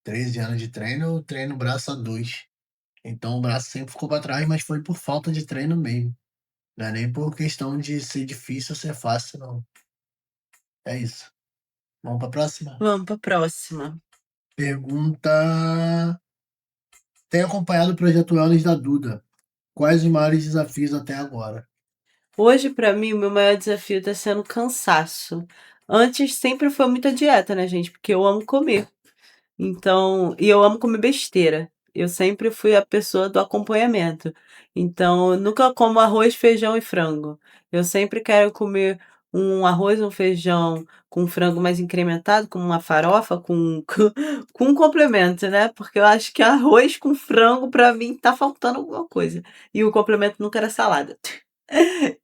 13 anos de treino, eu treino o braço a 2. Então o braço sempre ficou para trás, mas foi por falta de treino mesmo. Não é nem por questão de ser difícil ou ser fácil, não. É isso. Vamos para a próxima? Vamos pra próxima. Pergunta: tem acompanhado o projeto Wellness da Duda? Quais os maiores desafios até agora? Hoje, pra mim, o meu maior desafio tá sendo cansaço. Antes sempre foi muita dieta, né, gente? Porque eu amo comer. Então, e eu amo comer besteira. Eu sempre fui a pessoa do acompanhamento. Então, eu nunca como arroz, feijão e frango. Eu sempre quero comer um arroz, um feijão com frango mais incrementado, com uma farofa, com um complemento, né? Porque eu acho que arroz com frango, pra mim, tá faltando alguma coisa. E o complemento nunca era salada.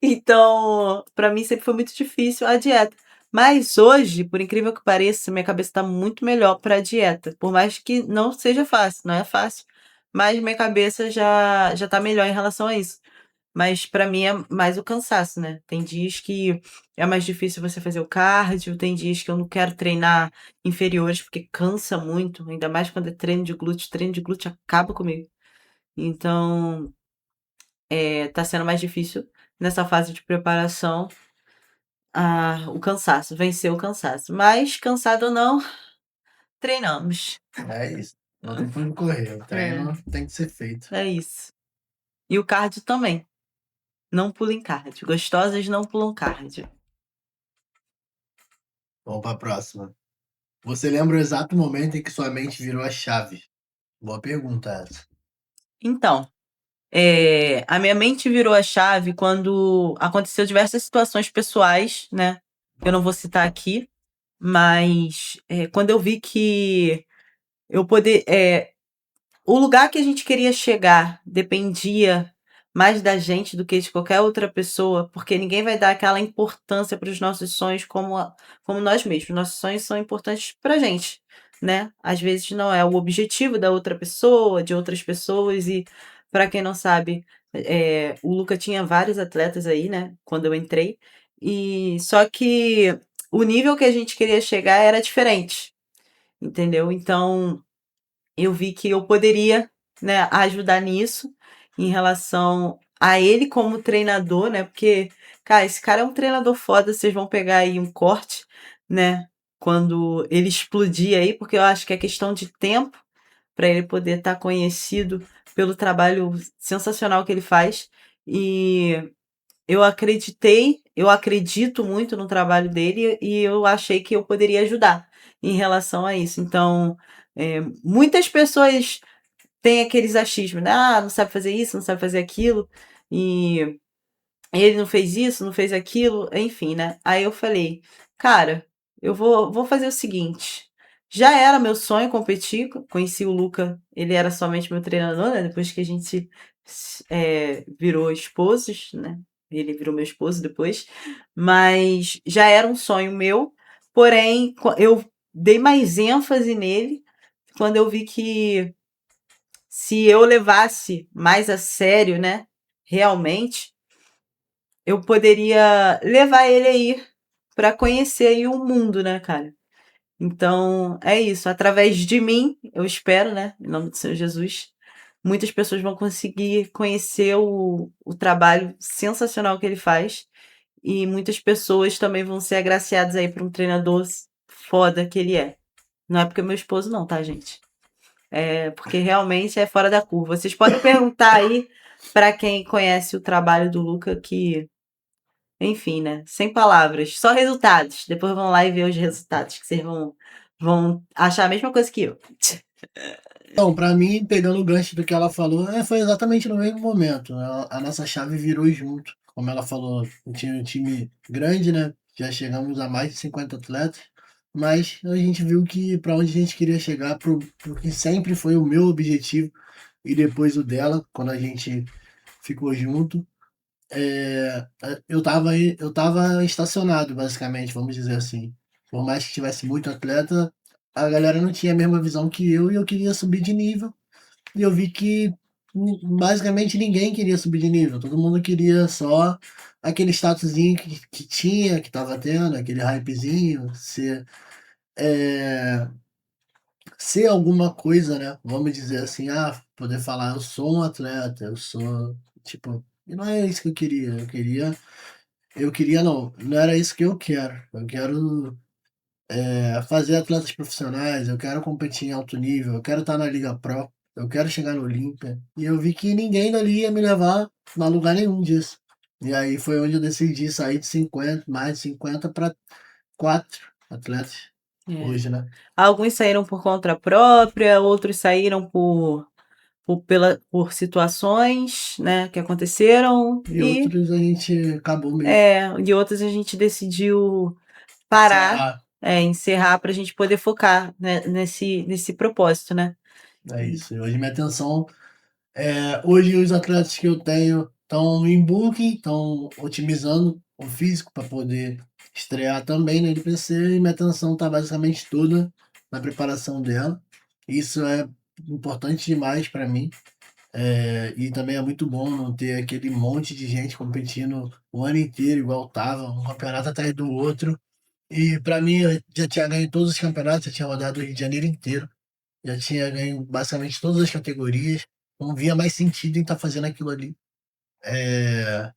Então, pra mim sempre foi muito difícil a dieta. Mas hoje, por incrível que pareça, minha cabeça tá muito melhor pra dieta. Por mais que não seja fácil, não é fácil. Mas minha cabeça já tá melhor em relação a isso. Mas pra mim é mais o cansaço, né? Tem dias que é mais difícil você fazer o cardio, tem dias que eu não quero treinar inferiores porque cansa muito, ainda mais quando é treino de glúteo acaba comigo. Então, tá sendo mais difícil nessa fase de preparação, o cansaço, vencer o cansaço. Mas, cansado ou não, treinamos. É isso. Não tem pra onde correr. O É, treino tem que ser feito. é isso. E o cardio também. Não pulem cardio. Gostosas não pulam cardio. Vamos para a próxima. Você lembra o exato momento em que sua mente virou a chave? Boa pergunta essa. Então, a minha mente virou a chave quando aconteceu diversas situações pessoais, né? Eu não vou citar aqui, mas quando eu vi que eu poder, o lugar que a gente queria chegar dependia mais da gente do que de qualquer outra pessoa, porque ninguém vai dar aquela importância para os nossos sonhos como nós mesmos. Nossos sonhos são importantes pra gente, né? Às vezes não é o objetivo da outra pessoa, de outras pessoas, e para quem não sabe, o Luca tinha vários atletas aí, né? Quando eu entrei, e só que o nível que a gente queria chegar era diferente, entendeu? Então eu vi que eu poderia, né, ajudar nisso em relação a ele como treinador, né? Porque, cara, esse cara é um treinador foda, vocês vão pegar aí um corte, né? Quando ele explodir aí, porque eu acho que é questão de tempo para ele poder estar conhecido pelo trabalho sensacional que ele faz. E eu acredito muito no trabalho dele e eu achei que eu poderia ajudar em relação a isso. Então, muitas pessoas têm aqueles achismos, né? Ah, não sabe fazer isso, não sabe fazer aquilo, e ele não fez isso, não fez aquilo, enfim, né? Aí eu falei, cara, eu vou fazer o seguinte. Já era meu sonho competir, conheci o Luca, ele era somente meu treinador, né? Depois que a gente virou esposos, né? Ele virou meu esposo depois, mas já era um sonho meu, porém eu dei mais ênfase nele quando eu vi que se eu levasse mais a sério, né? Realmente, eu poderia levar ele aí para conhecer aí o mundo, né, cara? Então, é isso. Através de mim, eu espero, né, em nome do Senhor Jesus, muitas pessoas vão conseguir conhecer o trabalho sensacional que ele faz. E muitas pessoas também vão ser agraciadas aí por um treinador foda que ele é. Não é porque é meu esposo, não, tá, gente? É porque realmente é fora da curva. Vocês podem perguntar aí para quem conhece o trabalho do Luca que enfim, né? Sem palavras, só resultados. Depois vão lá e ver os resultados, que vocês vão achar a mesma coisa que eu. Então, para mim, pegando o gancho do que ela falou, foi exatamente no mesmo momento. A nossa chave virou junto. Como ela falou, tinha um time grande, né? Já chegamos a mais de 50 atletas, mas a gente viu que para onde a gente queria chegar, pro que sempre foi o meu objetivo e depois o dela, quando a gente ficou junto, eu tava estacionado, basicamente, vamos dizer assim. Por mais que tivesse muito atleta, a galera não tinha a mesma visão que eu e eu queria subir de nível. E eu vi que basicamente ninguém queria subir de nível, todo mundo queria só aquele statusinho que tinha, que tava tendo, aquele hypezinho, eh, ser alguma coisa, né? Vamos dizer assim, poder falar, eu sou um atleta, eu sou, tipo, e não é isso que eu queria não, não era isso que eu quero. Eu quero fazer atletas profissionais, eu quero competir em alto nível, eu quero estar na Liga Pro, eu quero chegar no Olímpia. E eu vi que ninguém dali ia me levar a lugar nenhum disso. E aí foi onde eu decidi sair de 50, mais de 50 para 4 atletas É. hoje, né? Alguns saíram por conta própria, outros saíram por situações, né, que aconteceram E outros a gente acabou meio e outros a gente decidiu que parar, encerrar. encerrar para a gente poder focar, né, nesse propósito, né? É isso. E hoje minha atenção hoje os atletas que eu tenho estão em booking, estão otimizando o físico para poder estrear também na NPC e minha atenção está basicamente toda na preparação dela. Isso é importante demais para mim. E também é muito bom não ter aquele monte de gente competindo o ano inteiro igual tava, um campeonato atrás do outro. E para mim, eu já tinha ganho todos os campeonatos, já tinha rodado o Rio de Janeiro inteiro. Já tinha ganho basicamente todas as categorias, não via mais sentido em estar fazendo aquilo ali. Eh,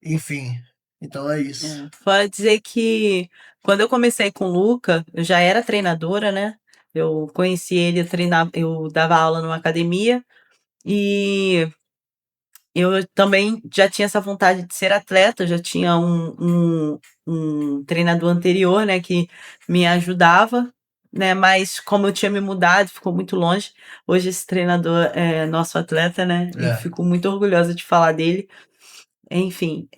enfim, então é isso. Fora dizer que quando eu comecei com o Luca, eu já era treinadora, né? Eu conheci ele, eu dava aula numa academia e eu também já tinha essa vontade de ser atleta, eu já tinha um treinador anterior, né, que me ajudava, né, mas como eu tinha me mudado, ficou muito longe. Hoje esse treinador é nosso atleta, né, e É, fico muito orgulhosa de falar dele. Enfim,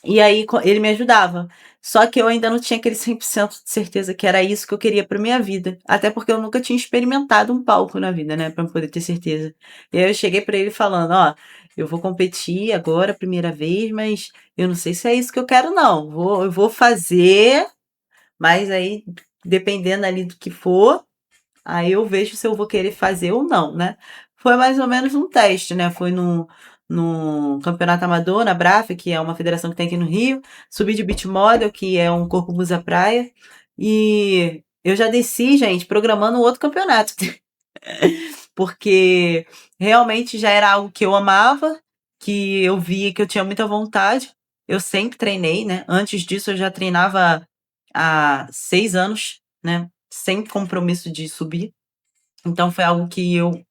e aí ele me ajudava. Só que eu ainda não tinha aquele 100% de certeza que era isso que eu queria pra minha vida. Até porque eu nunca tinha experimentado um palco na vida, né, pra poder ter certeza. E aí eu cheguei pra ele falando, ó, eu vou competir agora, primeira vez, mas eu não sei se é isso que eu quero não. Eu vou fazer, mas aí dependendo ali do que for, aí eu vejo se eu vou querer fazer ou não, né? Foi mais ou menos um teste, né? Foi no Campeonato Amador, na BRAF, que é uma federação que tem aqui no Rio. Subi de beach model, que é um corpo busa praia. E eu já desci, gente, programando um outro campeonato. Porque realmente já era algo que eu amava, que eu via que eu tinha muita vontade. Eu sempre treinei, né? Antes disso, eu já treinava há 6 anos, né? Sem compromisso de subir. Então foi algo que eu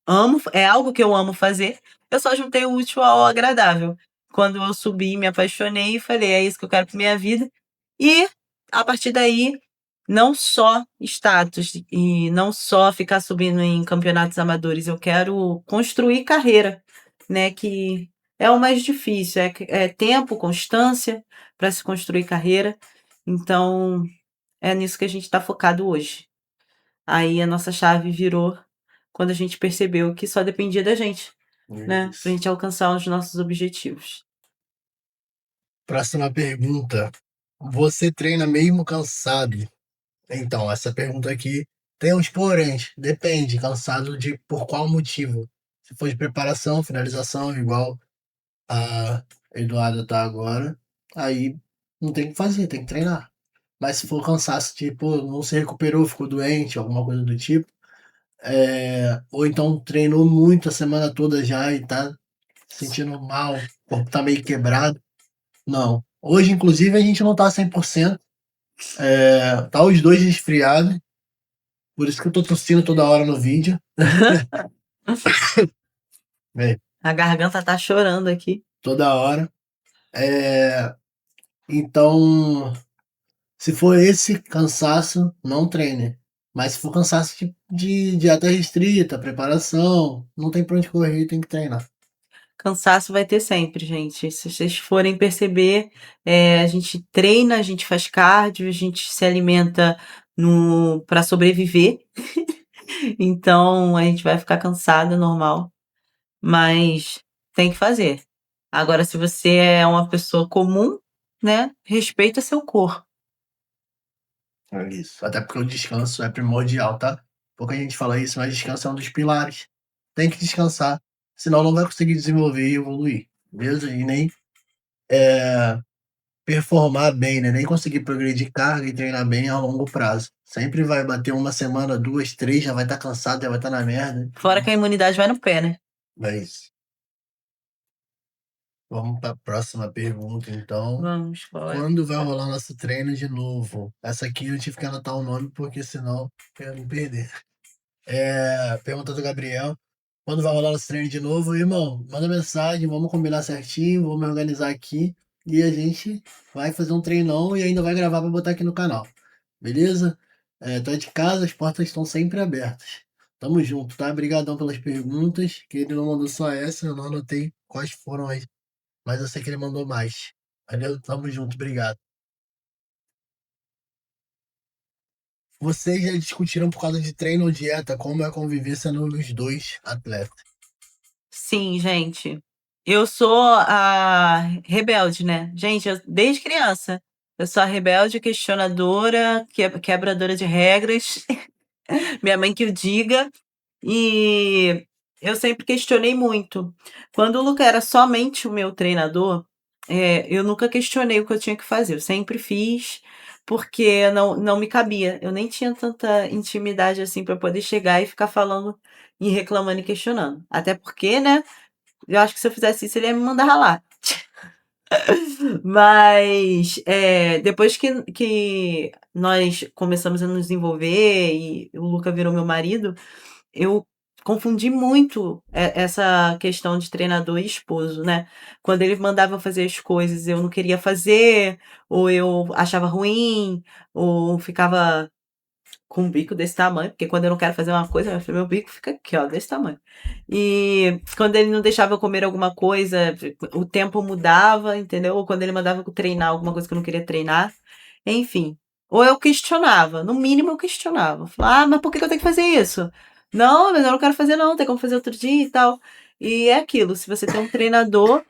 amo, é algo que eu amo fazer. Eu só juntei o útil ao agradável. Quando eu subi, me apaixonei e falei, é isso que eu quero para minha vida. E a partir daí, não só status e não só ficar subindo em campeonatos amadores, eu quero construir carreira, né? Que é o mais difícil, é tempo, constância para se construir carreira. Então, é nisso que a gente está focado hoje. Aí a nossa chave virou quando a gente percebeu que só dependia da gente, né, pra isso. gente alcançar os nossos objetivos. Próxima pergunta: você treina mesmo cansado? Então, essa pergunta aqui tem uns poréns, depende, cansado de por qual motivo. Se for de preparação, finalização, igual a Eduarda tá agora, aí não tem o que fazer, tem que treinar. Mas se for cansaço, tipo, não se recuperou, ficou doente, alguma coisa do tipo, ou então treinou muito a semana toda já e tá se sentindo mal, o corpo tá meio quebrado, não. Hoje, inclusive, a gente não tá 100%, tá os dois resfriados, por isso que eu tô tossindo toda hora no vídeo. É, A garganta tá chorando aqui. toda hora. Então, se for esse cansaço, não treine. Mas se for cansaço de dieta restrita, preparação, não tem pra onde correr, tem que treinar. Cansaço vai ter sempre, gente. Se vocês forem perceber, a gente treina, a gente faz cardio, a gente se alimenta no para sobreviver. Então, a gente vai ficar cansado, normal, mas tem que fazer. Agora, se você é uma pessoa comum, né, respeita seu corpo. É isso. Até porque o descanso é primordial, tá? Pouca gente fala isso, mas descanso é um dos pilares. tem que descansar, senão não vai conseguir desenvolver e evoluir, beleza? E nem performar bem, né? Nem conseguir progredir carga e treinar bem a longo prazo. Sempre vai bater uma semana, duas, três, já vai estar cansado, já vai estar na merda. Fora que a imunidade vai no pé, né? É isso. Vamos para a próxima pergunta, então. Vamos, qual é? Quando vai rolar nosso treino de novo? Essa aqui eu tive que anotar o nome, porque senão eu ia me perder. Pergunta do Gabriel. Quando vai rolar nosso treino de novo? Irmão, manda mensagem, vamos combinar certinho, vamos me organizar aqui. E a gente vai fazer um treinão e ainda vai gravar para botar aqui no canal. Beleza? Tu é de casa, as portas estão sempre abertas. Tamo junto, tá? Obrigadão pelas perguntas. Que ele não mandou só essa, eu não anotei quais foram as, mas eu sei que ele mandou mais. Valeu? Tamo junto, obrigado. Vocês já discutiram por causa de treino ou dieta como é a convivência nos dois atletas? Sim, gente. Eu sou a rebelde, né? Gente, desde criança. Eu sou a rebelde, questionadora, quebradora de regras. Minha mãe que o diga. E eu sempre questionei muito. Quando o Luca era somente o meu treinador, eu nunca questionei o que eu tinha que fazer. Eu sempre fiz porque não me cabia. Eu nem tinha tanta intimidade assim para poder chegar e ficar falando e reclamando e questionando. Até porque, né? Eu acho que se eu fizesse isso, ele ia me mandar ralar. Mas depois que nós começamos a nos envolver e o Luca virou meu marido, eu confundi muito essa questão de treinador e esposo, né? Quando ele mandava fazer as coisas, eu não queria fazer, ou eu achava ruim, ou ficava com um bico desse tamanho, porque quando eu não quero fazer uma coisa, meu bico fica aqui, ó, desse tamanho. E quando ele não deixava eu comer alguma coisa, o tempo mudava, entendeu? Ou quando ele mandava eu treinar alguma coisa que eu não queria treinar. Enfim. Ou eu questionava, no mínimo eu questionava. Falava, mas por que eu tenho que fazer isso? Não, mas eu não quero fazer, não, tem como fazer outro dia e tal. E é aquilo, se você tem um treinador,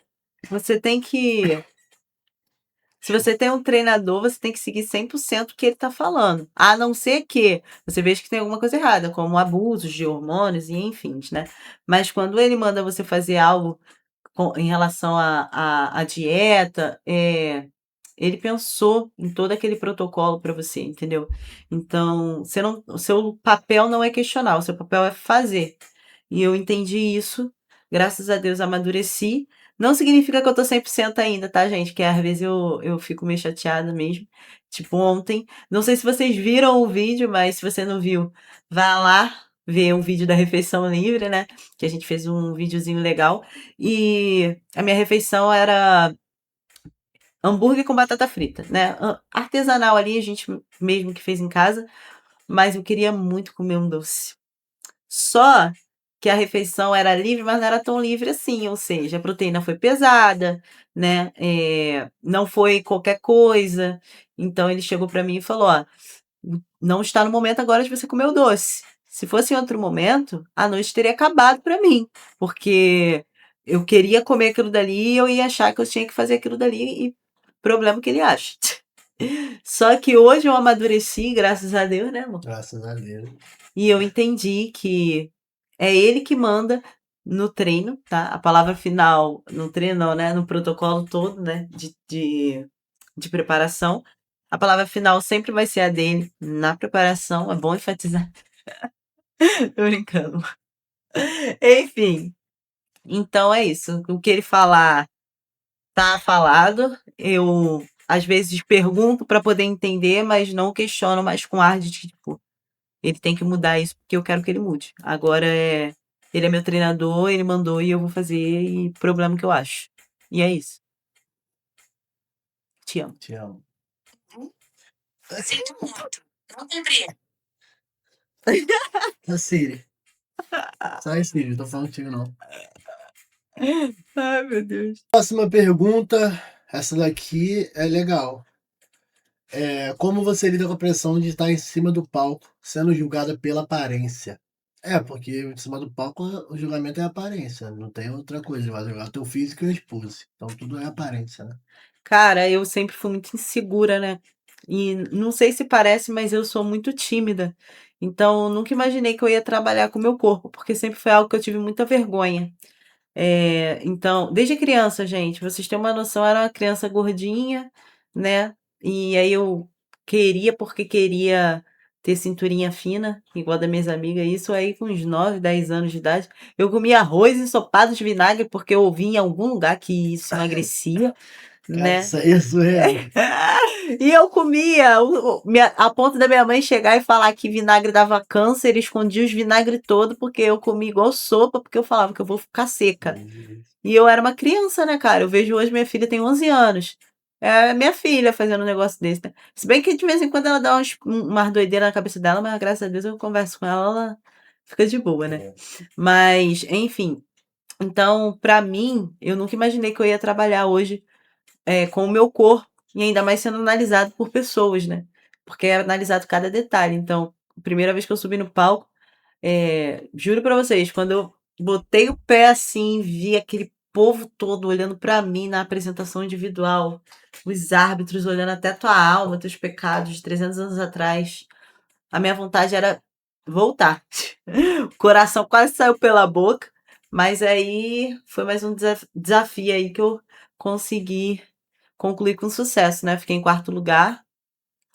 você tem que se você tem um treinador, você tem que seguir 100% o que ele está falando. A não ser que você veja que tem alguma coisa errada, como abusos de hormônios e enfim, né? Mas quando ele manda você fazer algo em relação à dieta, ele pensou em todo aquele protocolo para você, entendeu? Então, o seu papel não é questionar, o seu papel é fazer. E eu entendi isso, graças a Deus amadureci. Não significa que eu tô 100% ainda, tá, gente? Que às vezes eu fico meio chateada mesmo. Tipo ontem. Não sei se vocês viram o vídeo, mas se você não viu, vá lá ver um vídeo da refeição livre, né? Que a gente fez um videozinho legal. E a minha refeição era hambúrguer com batata frita, né? Artesanal ali, a gente mesmo que fez em casa. Mas eu queria muito comer um doce. Só que a refeição era livre, mas não era tão livre assim, ou seja, a proteína foi pesada, né? Não foi qualquer coisa. Então ele chegou para mim e falou: ó, não está no momento agora de você comer o doce. Se fosse em outro momento, a noite teria acabado para mim, porque eu queria comer aquilo dali e eu ia achar que eu tinha que fazer aquilo dali e problema que ele acha. Só que hoje eu amadureci, graças a Deus, né, amor? Graças a Deus. E eu entendi que é ele que manda no treino, tá? A palavra final no treino, não, né? No protocolo todo, né? De preparação. A palavra final sempre vai ser a dele na preparação. É bom enfatizar. Tô brincando. Enfim. Então é isso. O que ele falar tá falado. Eu às vezes pergunto para poder entender, mas não questiono mais com ar de tipo, ele tem que mudar isso porque eu quero que ele mude. Agora ele é meu treinador, ele mandou e eu vou fazer e problema que eu acho. E é isso. Te amo. Te amo. Sinto muito. Não compreendo. A Siri. Sai, Siri, tô falando contigo não. Ai, meu Deus. Próxima pergunta. Essa daqui é legal. Como você lida com a pressão de estar em cima do palco, sendo julgada pela aparência? Porque em cima do palco o julgamento é a aparência, não tem outra coisa. Ele vai julgar teu físico e a pose. Então tudo é aparência, né? Cara, eu sempre fui muito insegura, né? E não sei se parece, mas eu sou muito tímida. Então, eu nunca imaginei que eu ia trabalhar com o meu corpo, porque sempre foi algo que eu tive muita vergonha. Então, desde criança, gente, pra vocês terem uma noção, eu era uma criança gordinha, né? E aí eu queria, porque queria ter cinturinha fina, igual das minhas amigas, isso aí com uns 9, 10 anos de idade. Eu comia arroz ensopado de vinagre, porque eu ouvi em algum lugar que isso emagrecia, Cara, né? isso aí é surreal. E eu comia a ponto da minha mãe chegar e falar que vinagre dava câncer, escondia os vinagre todo, porque eu comia igual sopa, porque eu falava que eu vou ficar seca. E eu era uma criança, né, cara? Eu vejo hoje minha filha tem 11 anos. É minha filha fazendo um negócio desse, né? Se bem que de vez em quando ela dá umas doideiras na cabeça dela, mas graças a Deus eu converso com ela, ela fica de boa, né? Mas, enfim. Então, pra mim, eu nunca imaginei que eu ia trabalhar hoje com o meu corpo, e ainda mais sendo analisado por pessoas, né? Porque é analisado cada detalhe. Então, a primeira vez que eu subi no palco, juro pra vocês, quando eu botei o pé assim, vi aquele povo todo olhando pra mim na apresentação individual, os árbitros olhando até tua alma, teus pecados de 300 anos atrás, a minha vontade era voltar. O coração quase saiu pela boca, mas aí foi mais um desafio aí que eu consegui concluir com sucesso, né? Fiquei em quarto lugar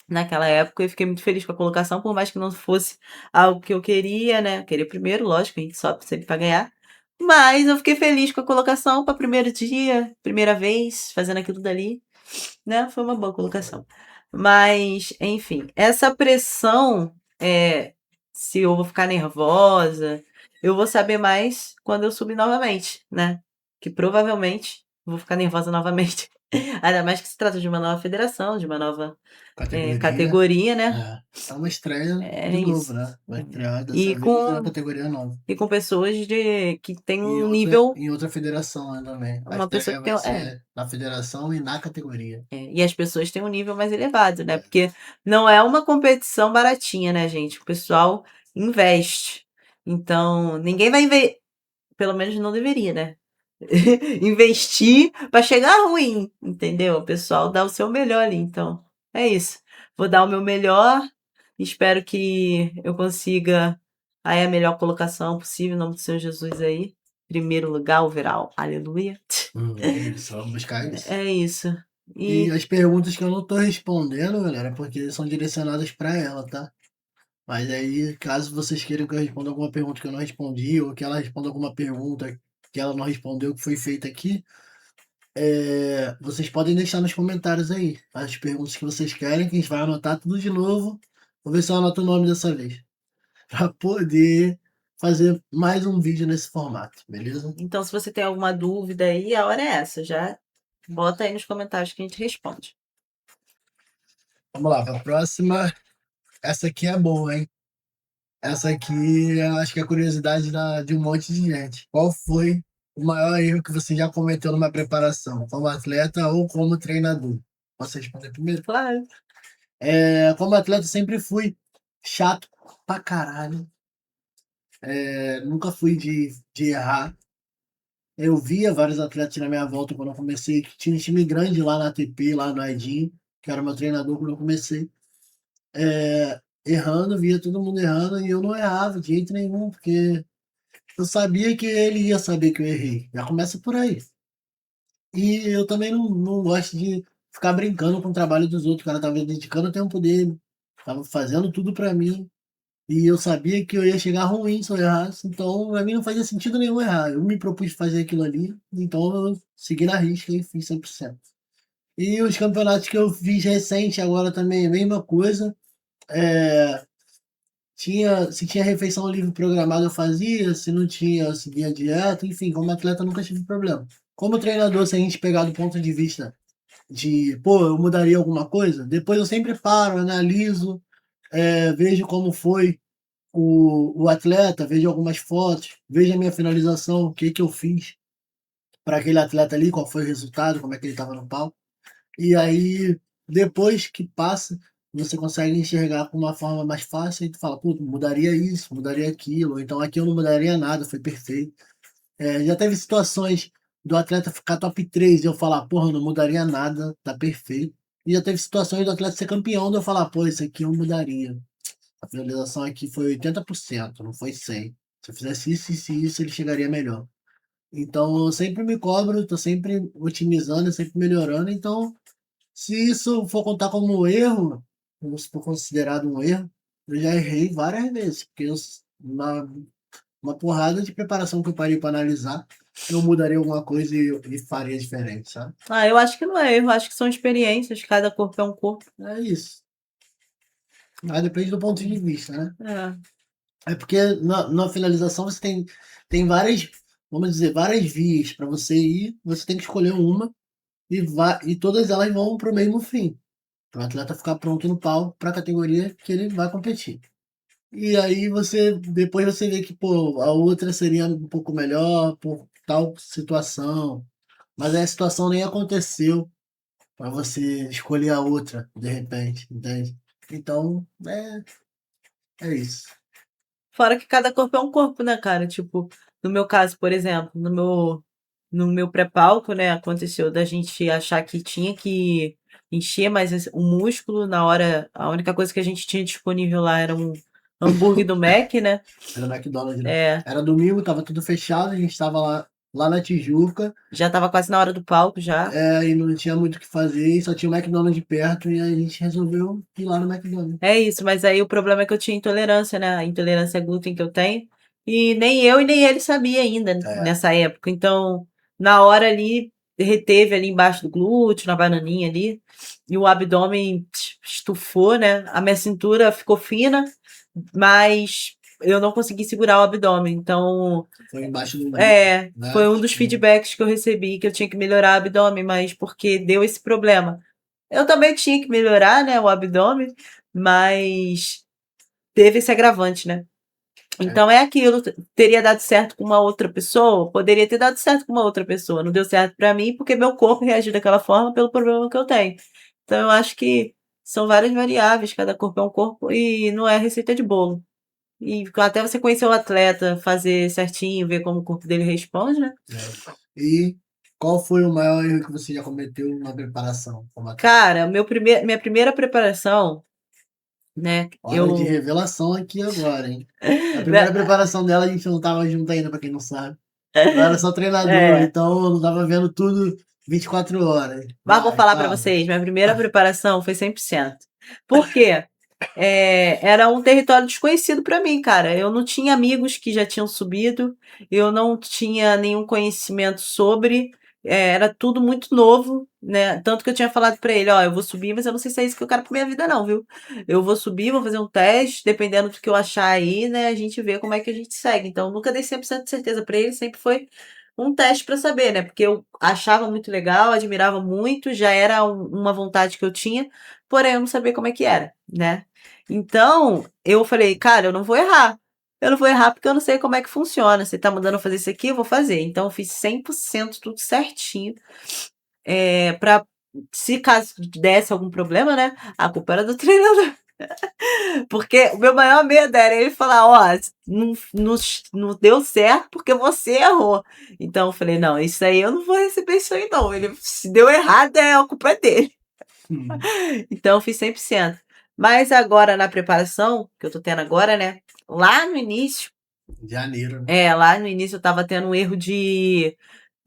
naquela época e fiquei muito feliz com a colocação, por mais que não fosse algo que eu queria, né? Eu queria primeiro, lógico, a gente sobe sempre para ganhar. Mas eu fiquei feliz com a colocação para primeiro dia, primeira vez, fazendo aquilo dali, né? Foi uma boa colocação. Mas, enfim, essa pressão, se eu vou ficar nervosa, eu vou saber mais quando eu subir novamente, né? Que provavelmente vou ficar nervosa novamente. Ainda mais que se trata de uma nova federação, de uma nova Categoria. categoria, né? É uma estreia É de novo, isso. né? Vai estrear E dessa vez na com, categoria nova. e com pessoas que tem E um outra, nível, em outra federação, né, também. A uma pessoa estreia que tem. vai ser na federação e na categoria. E as pessoas têm um nível mais elevado, né? É. Porque não é uma competição baratinha, né, gente? O pessoal investe. Então, ninguém vai investir, pelo menos não deveria, né? Investir para chegar ruim, entendeu? O pessoal dá o seu melhor ali. Então, é isso. Vou dar o meu melhor. Espero que eu consiga aí a melhor colocação possível, em nome do Senhor Jesus aí. Primeiro lugar, overall. Aleluia. É isso, vamos buscar isso. É isso. E E as perguntas que eu não tô respondendo, galera, é porque são direcionadas para ela, tá? Mas aí, caso vocês queiram que eu responda alguma pergunta que eu não respondi, ou que ela responda alguma pergunta que ela não respondeu, que foi feita aqui, vocês podem deixar nos comentários aí as perguntas que vocês querem, que a gente vai anotar tudo de novo. Vou ver se eu anoto o nome dessa vez, para poder fazer mais um vídeo nesse formato, beleza? então, se você tem alguma dúvida aí, a hora é essa. Já bota aí nos comentários que a gente responde. Vamos lá, para a próxima. Essa aqui é boa, hein? Essa aqui, eu acho que é a curiosidade de um monte de gente. Qual foi o maior erro que você já cometeu numa preparação, como atleta ou como treinador? Posso responder primeiro? Claro. Como atleta, sempre fui chato pra caralho. Nunca fui de errar. Eu via vários atletas na minha volta quando eu comecei, que tinha um time grande lá na ATP, lá no Aidin, que era meu treinador quando eu comecei. Errando, via todo mundo errando e eu não errava de jeito nenhum, porque eu sabia que ele ia saber que eu errei. Já começa por aí. E eu também não gosto de ficar brincando com o trabalho dos outros. O cara tava dedicando o tempo dele, tava fazendo tudo pra mim. E eu sabia que eu ia chegar ruim se eu errasse. Então, pra mim não fazia sentido nenhum errar. Eu me propus fazer aquilo ali, então eu segui na risca e fiz 100%. E os campeonatos que eu fiz recente agora também, a mesma coisa. É, se tinha refeição livre programada, eu fazia, se não tinha, eu seguia a dieta, enfim, como atleta nunca tive problema. Como treinador, se a gente pegar do ponto de vista de, pô, eu mudaria alguma coisa, depois eu sempre paro, analiso, vejo como foi o atleta, vejo algumas fotos, vejo a minha finalização, o que que eu fiz para aquele atleta ali, qual foi o resultado, como é que ele estava no palco. E aí, depois que passa, você consegue enxergar com uma forma mais fácil e tu fala, pô, mudaria isso, mudaria aquilo, ou então aqui eu não mudaria nada, foi perfeito. Já teve situações do atleta ficar top 3 e eu falar, porra, eu não mudaria nada, tá perfeito. E já teve situações do atleta ser campeão, de eu falar, pô, isso aqui eu mudaria. A finalização aqui foi 80%, não foi 100. Se eu fizesse isso, isso e isso, ele chegaria melhor. Então, eu sempre me cobro, tô sempre otimizando, sempre melhorando. Então, se isso for contar como um erro, ou se for considerado um erro, eu já errei várias vezes, porque uma porrada de preparação que eu parei para analisar, eu mudaria alguma coisa e faria diferente, sabe? Ah, eu acho que não é erro, acho que são experiências, cada corpo é um corpo. É isso. Mas depende do ponto de vista, né? É. É porque na finalização você tem várias, vamos dizer, várias vias para você ir, você tem que escolher uma e todas elas vão para o mesmo fim. Para o atleta ficar pronto no palco para a categoria que ele vai competir. E aí depois você vê que, pô, a outra seria um pouco melhor por tal situação, mas aí a situação nem aconteceu para você escolher a outra, de repente, entende? Então, é isso. Fora que cada corpo é um corpo, né, cara? Tipo, no meu caso, por exemplo, no meu pré-palco, né, aconteceu da gente achar que tinha que encher mais o músculo na hora. A única coisa que a gente tinha disponível lá era um hambúrguer do Mac, né? Era McDonald's, né? É, Era domingo, tava tudo fechado, a gente tava lá na Tijuca, já tava quase na hora do palco já. e não tinha muito o que fazer, e só tinha o McDonald's perto, e a gente resolveu ir lá no McDonald's. É isso, mas aí o problema é que eu tinha intolerância, né? A intolerância a glúten que eu tenho. E nem eu e nem ele sabia ainda É, nessa época. Então, na hora ali, reteve ali embaixo do glúteo, na bananinha ali. E o abdômen estufou, né? A minha cintura ficou fina, mas eu não consegui segurar o abdômen. Então, foi embaixo do umbigo, foi né? um dos feedbacks que eu recebi, que eu tinha que melhorar o abdômen, mas porque deu esse problema. Eu também tinha que melhorar, né, o abdômen, mas teve esse agravante, né? É, Então é aquilo, teria dado certo com uma outra pessoa, poderia ter dado certo com uma outra pessoa, não deu certo pra mim porque meu corpo reagiu daquela forma pelo problema que eu tenho. Então eu acho que são várias variáveis, cada corpo é um corpo e não é receita de bolo. E até você conhecer o atleta, fazer certinho, ver como o corpo dele responde, né? é. E qual foi o maior erro que você já cometeu na preparação como atleta? Cara, minha primeira preparação, né? Hora de revelação aqui agora, hein? A Né, primeira preparação dela a gente não tava junto ainda, pra quem não sabe. Eu era só treinador, é, então eu não tava vendo tudo 24 horas. mas vou Vai, falar pra fala. vocês, minha primeira preparação foi 100%. Por quê? Era um território desconhecido pra mim, cara. Eu não tinha amigos que já tinham subido, eu não tinha nenhum conhecimento sobre, era tudo muito novo, né? Tanto que eu tinha falado pra ele, ó, eu vou subir, mas eu não sei se é isso que eu quero pra minha vida não, viu? Eu vou subir, vou fazer um teste, dependendo do que eu achar aí, né, a gente vê como é que a gente segue. Então, eu nunca dei 100% de certeza pra ele, sempre foi um teste pra saber, né? Porque eu achava muito legal, admirava muito, já era uma vontade que eu tinha, porém eu não sabia como é que era, né? Então, eu falei, cara, eu não vou errar. Eu não vou errar porque eu não sei como é que funciona. Você tá mandando eu fazer isso aqui, eu vou fazer. Então, eu fiz 100% tudo certinho. Pra, se caso desse algum problema, né? A culpa era do treinador. Porque o meu maior medo era ele falar, ó, não deu certo porque você errou. Então, eu falei, não, isso aí eu não vou receber isso aí, não. Ele, se deu errado, a culpa é dele. Hum, Então, eu fiz 100%. Mas agora, na preparação, que eu tô tendo agora, né? Lá no início, Janeiro, né? lá no início eu tava tendo um erro de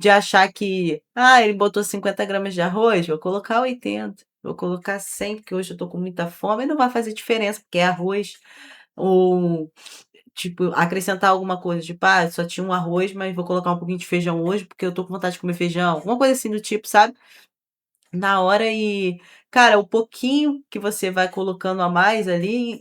achar que, ele botou 50 gramas de arroz, vou colocar 80, vou colocar 100, porque hoje eu tô com muita fome, e não vai fazer diferença, porque é arroz. Ou, tipo, acrescentar alguma coisa, tipo, só tinha um arroz, mas vou colocar um pouquinho de feijão hoje, porque eu tô com vontade de comer feijão. Alguma coisa assim do tipo, sabe? Na hora cara, o pouquinho que você vai colocando a mais ali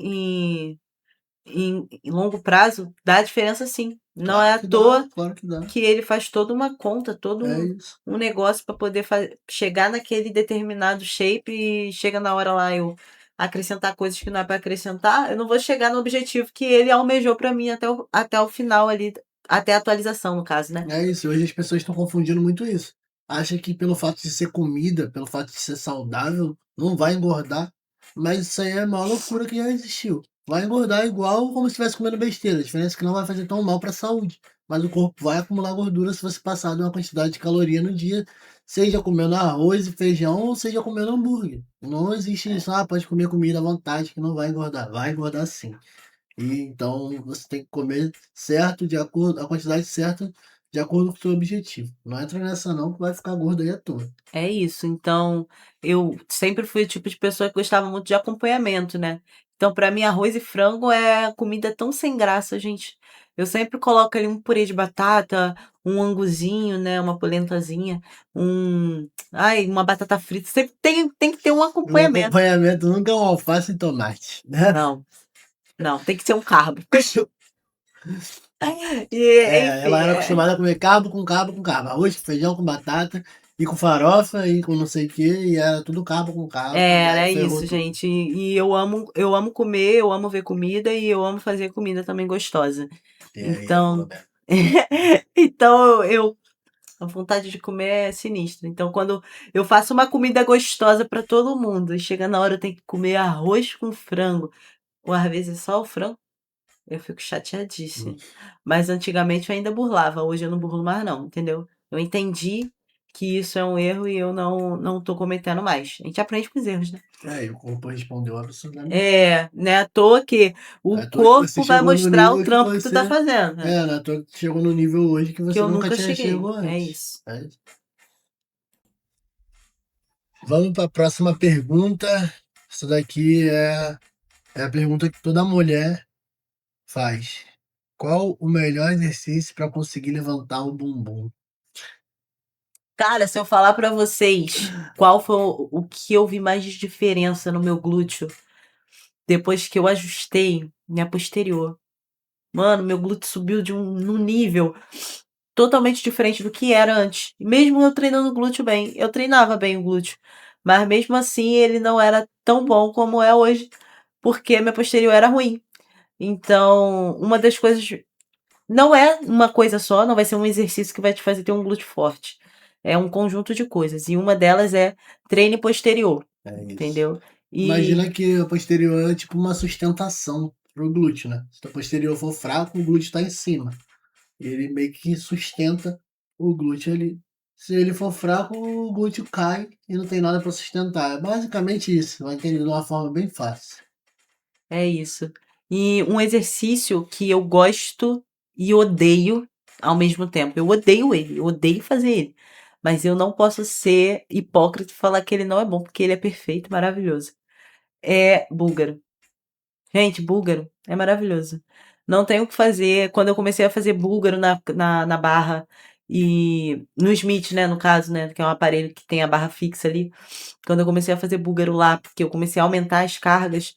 em longo prazo dá diferença sim. Não é Claro à que dá, toa claro que dá. que ele faz toda uma conta, todo É um, isso. um negócio para poder chegar naquele determinado shape e chega na hora lá eu acrescentar coisas que não é para acrescentar, eu não vou chegar no objetivo que ele almejou para mim até o final ali, até a atualização, no caso, né? É isso. Hoje as pessoas estão confundindo muito isso. Acha que pelo fato de ser comida, pelo fato de ser saudável, não vai engordar. Mas isso aí é a maior loucura que já existiu. Vai engordar igual como se estivesse comendo besteira. A diferença é que não vai fazer tão mal para a saúde. mas o corpo vai acumular gordura se você passar de uma quantidade de caloria no dia, seja comendo arroz e feijão ou seja comendo hambúrguer. Não existe isso, pode comer comida à vontade que não vai engordar. Vai engordar sim. E então você tem que comer certo, de acordo, a quantidade certa, de acordo com o seu objetivo. Não entra nessa não, que vai ficar gordo aí à toa. É isso. Então, eu sempre fui o tipo de pessoa que gostava muito de acompanhamento, né? Então, pra mim, arroz e frango é comida tão sem graça, gente. Eu sempre coloco ali um purê de batata, um anguzinho, né? Uma polentazinha, uma batata frita. Sempre tem que ter um O acompanhamento. acompanhamento nunca é um alface e tomate, né? Não, não, tem que ser um carbo. E, Ela enfim, era acostumada a comer carbo com carbo com carbo. Arroz, feijão com batata, e com farofa, e com não sei o que, e era tudo carbo com carbo, e aí era ferrou isso, tudo. gente. E eu amo comer, eu amo ver comida e eu amo fazer comida também gostosa. E aí é Então, problema. então a vontade de comer é sinistra. Então, quando eu faço uma comida gostosa para todo mundo e chega na hora eu tenho que comer arroz com frango, ou às vezes só o frango, eu fico chateadíssima. Mas antigamente eu ainda burlava, hoje eu não burlo mais não, entendeu? Eu entendi que isso é um erro e eu não tô cometendo mais. A gente aprende com os erros, né? E o corpo respondeu absurdamente. Não é à toa que Não o é à toa que você corpo vai chegou no mostrar o nível que trampo que tu tá você. fazendo, né? Não é à toa que chegou no nível hoje que Que você eu nunca nunca tinha cheguei. chegado É antes. isso. Vamos para a próxima pergunta. Essa daqui é a pergunta que toda mulher faz. Qual o melhor exercício para conseguir levantar o bumbum? Cara, se eu falar pra vocês qual foi o que eu vi mais de diferença no meu glúteo depois que eu ajustei minha posterior. Mano, meu glúteo subiu num nível totalmente diferente do que era antes. Mesmo eu treinando o glúteo bem, eu treinava bem o glúteo, mas mesmo assim ele não era tão bom como é hoje, porque minha posterior era ruim. Então, uma das coisas não é uma coisa só, não vai ser um exercício que vai te fazer ter um glúteo forte. É um conjunto de coisas. E uma delas é treine posterior, É isso. entendeu? E Imagina que a posterior é tipo uma sustentação pro glúteo, né? Se a posterior for fraco, o glúteo está em cima. Ele meio que sustenta o glúteo ali. Se ele for fraco, o glúteo cai e não tem nada para sustentar. É basicamente isso. Vai entender de uma forma bem fácil. é isso. E um exercício que eu gosto e odeio ao mesmo tempo. Eu odeio ele, eu odeio fazer ele. Mas eu não posso ser hipócrita e falar que ele não é bom, porque ele é perfeito, maravilhoso. É búlgaro. Gente, búlgaro é maravilhoso. Não tem o que fazer. Quando eu comecei a fazer búlgaro na barra e no Smith, né, no caso, né, que é um aparelho que tem a barra fixa ali. Quando eu comecei a fazer búlgaro lá, porque eu comecei a aumentar as cargas,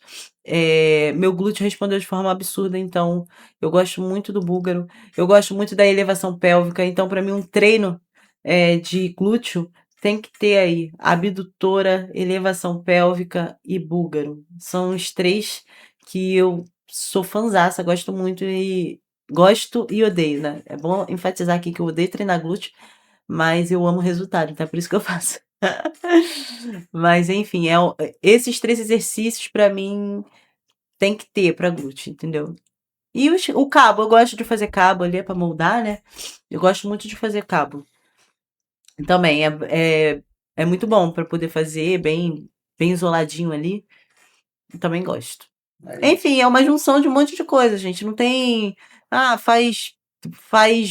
meu glúteo respondeu de forma absurda. Então, eu gosto muito do búlgaro. Eu gosto muito da elevação pélvica. Então, para mim, um treino de glúteo tem que ter aí abdutora, elevação pélvica e búlgaro. São os três que eu sou fãzaça, gosto e odeio, né? É bom enfatizar aqui que eu odeio treinar glúteo, mas eu amo o resultado, então é por isso que eu faço. Mas enfim, esses três exercícios pra mim tem que ter pra glúteo, entendeu? E o cabo, eu gosto de fazer cabo ali, é pra moldar, né? Eu gosto muito de fazer cabo. Também é muito bom pra poder fazer bem isoladinho ali. Também gosto. É Enfim, isso. é uma junção de um monte de coisa, gente. Não tem. Ah, faz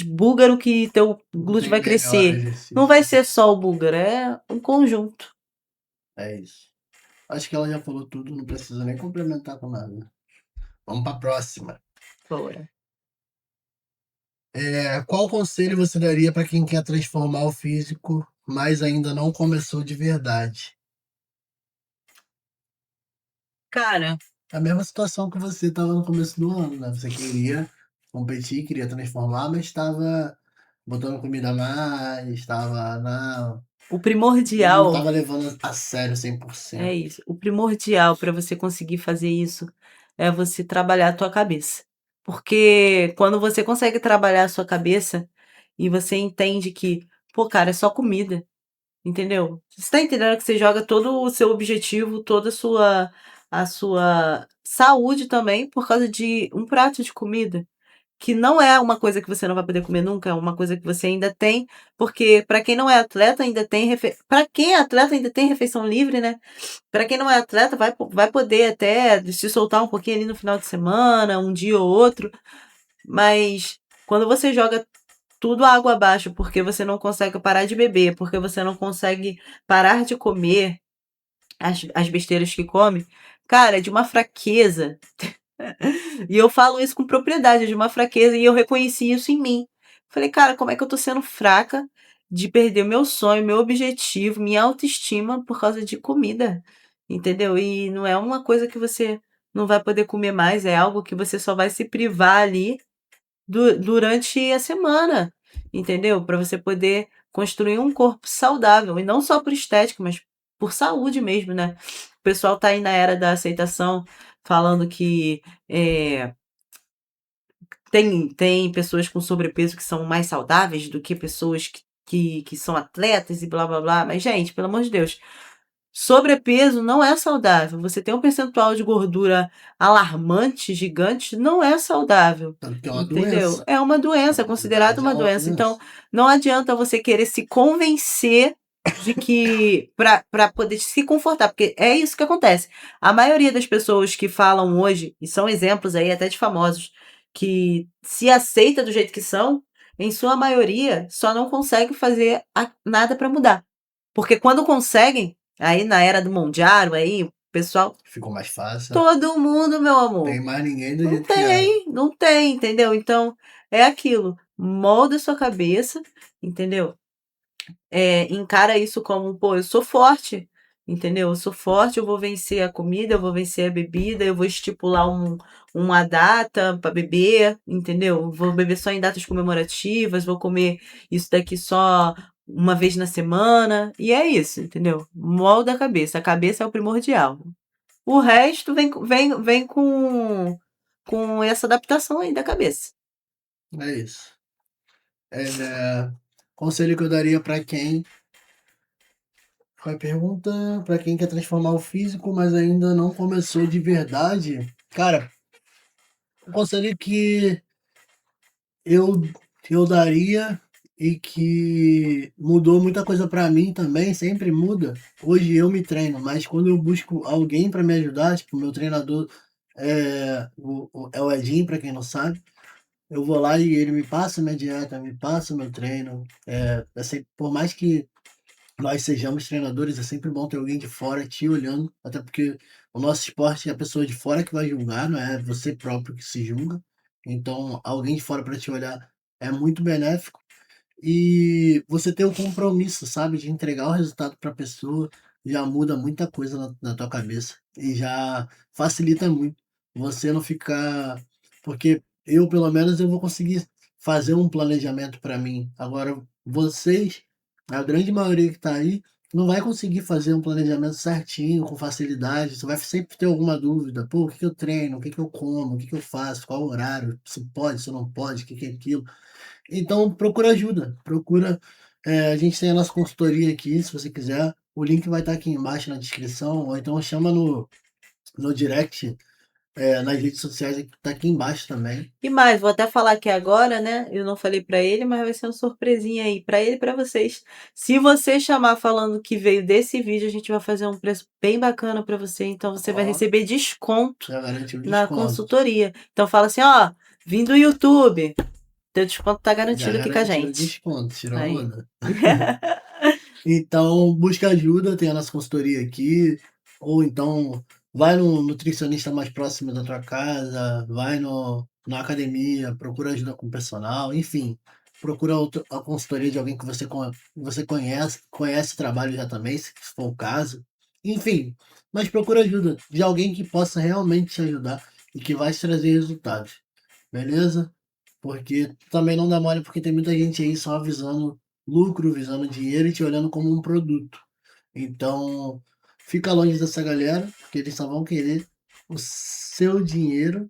búlgaro que teu Não glúteo tem vai melhor crescer. Não vai exercício. ser só o búlgaro, é um conjunto. É isso. Acho que ela já falou tudo, não precisa nem complementar com nada. Vamos para a próxima. Bora. Qual conselho você daria para quem quer transformar o físico, mas ainda não começou de verdade? Cara, A mesma situação que você estava no começo do ano, né? Você queria competir, queria transformar, mas estava botando comida a mais, estava o não primordial estava levando a sério é 100%. isso. O primordial para você conseguir fazer isso é você trabalhar a tua cabeça. Porque quando você consegue trabalhar a sua cabeça e você entende que, pô, cara, é só comida. Entendeu? Você tá entendendo que você joga todo o seu objetivo, toda a sua saúde também por causa de um prato de comida? que não é uma coisa que você não vai poder comer nunca, é uma coisa que você ainda tem, porque para quem não é atleta ainda tem para quem é atleta ainda tem refeição livre, né? Para quem não é atleta vai poder até se soltar um pouquinho ali no final de semana, um dia ou outro, mas quando você joga tudo água abaixo porque você não consegue parar de beber, porque você não consegue parar de comer as besteiras que come, cara, é de uma fraqueza. E eu falo isso com propriedade, é de uma fraqueza, e eu reconheci isso em mim. Falei, cara, como é que eu tô sendo fraca de perder meu sonho, meu objetivo, minha autoestima por causa de comida? Entendeu? E não é uma coisa que você não vai poder comer mais, é algo que você só vai se privar ali durante a semana, entendeu? Para você poder construir um corpo saudável, e não só por estética, mas por saúde mesmo, né? O pessoal tá aí na era da aceitação, falando que tem pessoas com sobrepeso que são mais saudáveis do que pessoas que são atletas e blá blá blá. Mas, gente, pelo amor de Deus, sobrepeso não é saudável. Você tem um percentual de gordura alarmante, gigante, não é saudável. Tanto que é uma Entendeu? doença. É uma Na doença, é considerado verdade, é uma uma doença. Então, doença. não adianta você querer se convencer de que para poder se confortar, porque é isso que acontece. A maioria das pessoas que falam hoje, e são exemplos aí até de famosos, que se aceita do jeito que são, em sua maioria só não consegue fazer nada para mudar. Porque quando conseguem, aí na era do Mondiaro, aí, o pessoal, Ficou mais fácil. todo mundo, meu amor. Tem mais ninguém do Não jeito que era. tem, não tem, entendeu? Então, é aquilo. Molda sua cabeça, entendeu? Encara isso como, pô, eu sou forte, entendeu? Eu sou forte, eu vou vencer a comida, eu vou vencer a bebida, eu vou estipular uma data para beber, entendeu? Vou beber só em datas comemorativas, vou comer isso daqui só uma vez na semana, e é isso, entendeu? Molda a cabeça é o primordial. O resto vem com essa adaptação aí da cabeça. É isso. Conselho que eu daria para quem. Foi a pergunta para quem quer transformar o físico, mas ainda não começou de verdade. Cara, o conselho que eu, eu daria e que mudou muita coisa para mim também, sempre muda. Hoje eu me treino, mas quando eu busco alguém para me ajudar, tipo, meu treinador é o Edinho, para quem não sabe. Eu vou lá e ele me passa minha dieta, me passa meu treino. Por mais que nós sejamos treinadores, é sempre bom ter alguém de fora te olhando, até porque o nosso esporte é a pessoa de fora que vai julgar, não é você próprio que se julga. Então, alguém de fora para te olhar é muito benéfico. E você ter o compromisso, sabe, de entregar o resultado para a pessoa, já muda muita coisa na tua cabeça e já facilita muito você não ficar, porque eu, pelo menos, eu vou conseguir fazer um planejamento para mim. Agora, vocês, a grande maioria que está aí, não vai conseguir fazer um planejamento certinho, com facilidade. Você vai sempre ter alguma dúvida. Pô, o que que eu treino? O que que eu como? O que que eu faço? Qual o horário? Se pode, se não pode? O que que é aquilo? Então procura ajuda, procura, a gente tem a nossa consultoria aqui, se você quiser, o link vai estar aqui embaixo na descrição, ou então chama no direct, nas redes sociais, que tá aqui embaixo também. E mais, vou até falar aqui agora, né? Eu não falei pra ele, mas vai ser uma surpresinha aí pra ele e pra vocês. Se você chamar falando que veio desse vídeo, a gente vai fazer um preço bem bacana pra você, então você vai Ó, receber desconto já garantiu o na desconto, consultoria. Então fala assim, ó, vim do YouTube, teu desconto tá já garantido aqui com a garantiu o gente. desconto, tirou a Aí. onda. Então, busca ajuda, tem a nossa consultoria aqui, ou então vai no nutricionista mais próximo da tua casa, vai na academia, procura ajuda com o personal, enfim, procura a consultoria de alguém que você conhece o trabalho já também, se for o caso. Enfim, mas procura ajuda de alguém que possa realmente te ajudar e que vai te trazer resultados, beleza? Porque também não dá mole, porque tem muita gente aí só visando lucro, visando dinheiro e te olhando como um produto. Então, fica longe dessa galera, porque eles só vão querer o seu dinheiro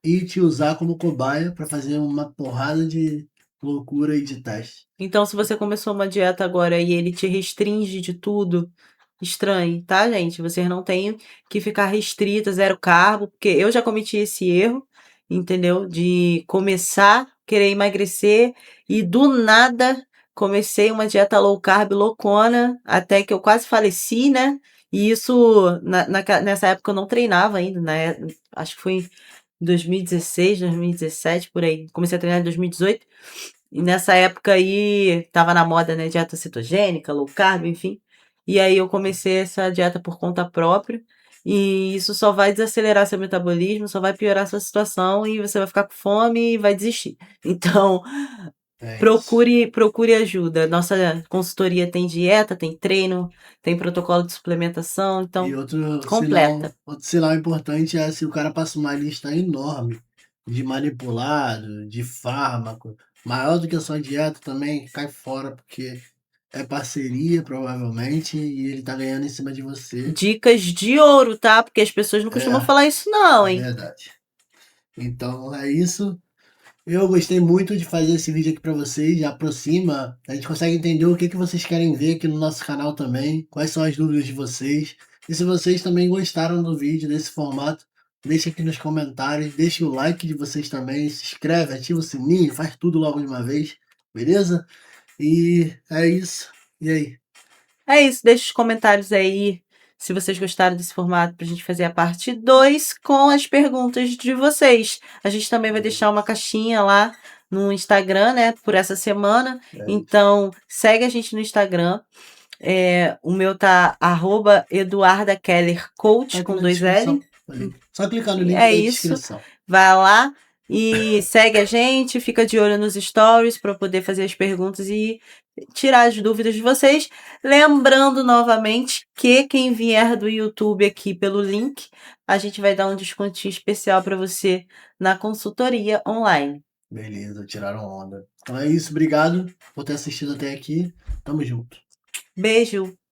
e te usar como cobaia para fazer uma porrada de loucura e de teste. Então, se você começou uma dieta agora e ele te restringe de tudo, estranhe, tá, gente? Vocês não têm que ficar restrita, zero carbo, porque eu já cometi esse erro entendeu? De começar a querer emagrecer e do nada comecei uma dieta low carb loucona, até que eu quase faleci, né? E isso, nessa época eu não treinava ainda, né? Acho que foi em 2016, 2017, por aí. Comecei a treinar em 2018. E nessa época aí, tava na moda, né? Dieta cetogênica, low carb, enfim. E aí eu comecei essa dieta por conta própria. E isso só vai desacelerar seu metabolismo, só vai piorar sua situação e você vai ficar com fome e vai desistir. Então, É isso. procure ajuda. Nossa consultoria tem dieta, tem treino, tem protocolo de suplementação, E então completa. outro sinal importante é se o cara passa uma lista enorme de manipulado, de fármaco, maior do que a sua dieta também, cai fora, porque é parceria, provavelmente, e ele tá ganhando em cima de você. Dicas de ouro, tá? Porque as pessoas não costumam É, falar isso não, é hein? verdade. Então é isso. Eu gostei muito de fazer esse vídeo aqui para vocês, já aproxima, a gente consegue entender o que vocês querem ver aqui no nosso canal também, quais são as dúvidas de vocês. E se vocês também gostaram do vídeo, desse formato, deixa aqui nos comentários, deixa o like de vocês também, se inscreve, ativa o sininho, faz tudo logo de uma vez, beleza? E é isso. E aí? É isso, deixa os comentários aí se vocês gostaram desse formato pra gente fazer a parte 2 com as perguntas de vocês. A gente também vai deixar uma caixinha lá no Instagram, né, por essa semana. É isso. Então, segue a gente no Instagram. O meu tá @eduardakellercoach Tá aqui com na 2 L. descrição, o link. Só clicar no link É da isso. descrição. Vai lá e segue a gente, fica de olho nos stories para poder fazer as perguntas e tirar as dúvidas de vocês. Lembrando novamente que quem vier do YouTube aqui pelo link, a gente vai dar um descontinho especial para você na consultoria online. Beleza, tiraram onda. Então é isso, obrigado por ter assistido até aqui. Tamo junto. Beijo!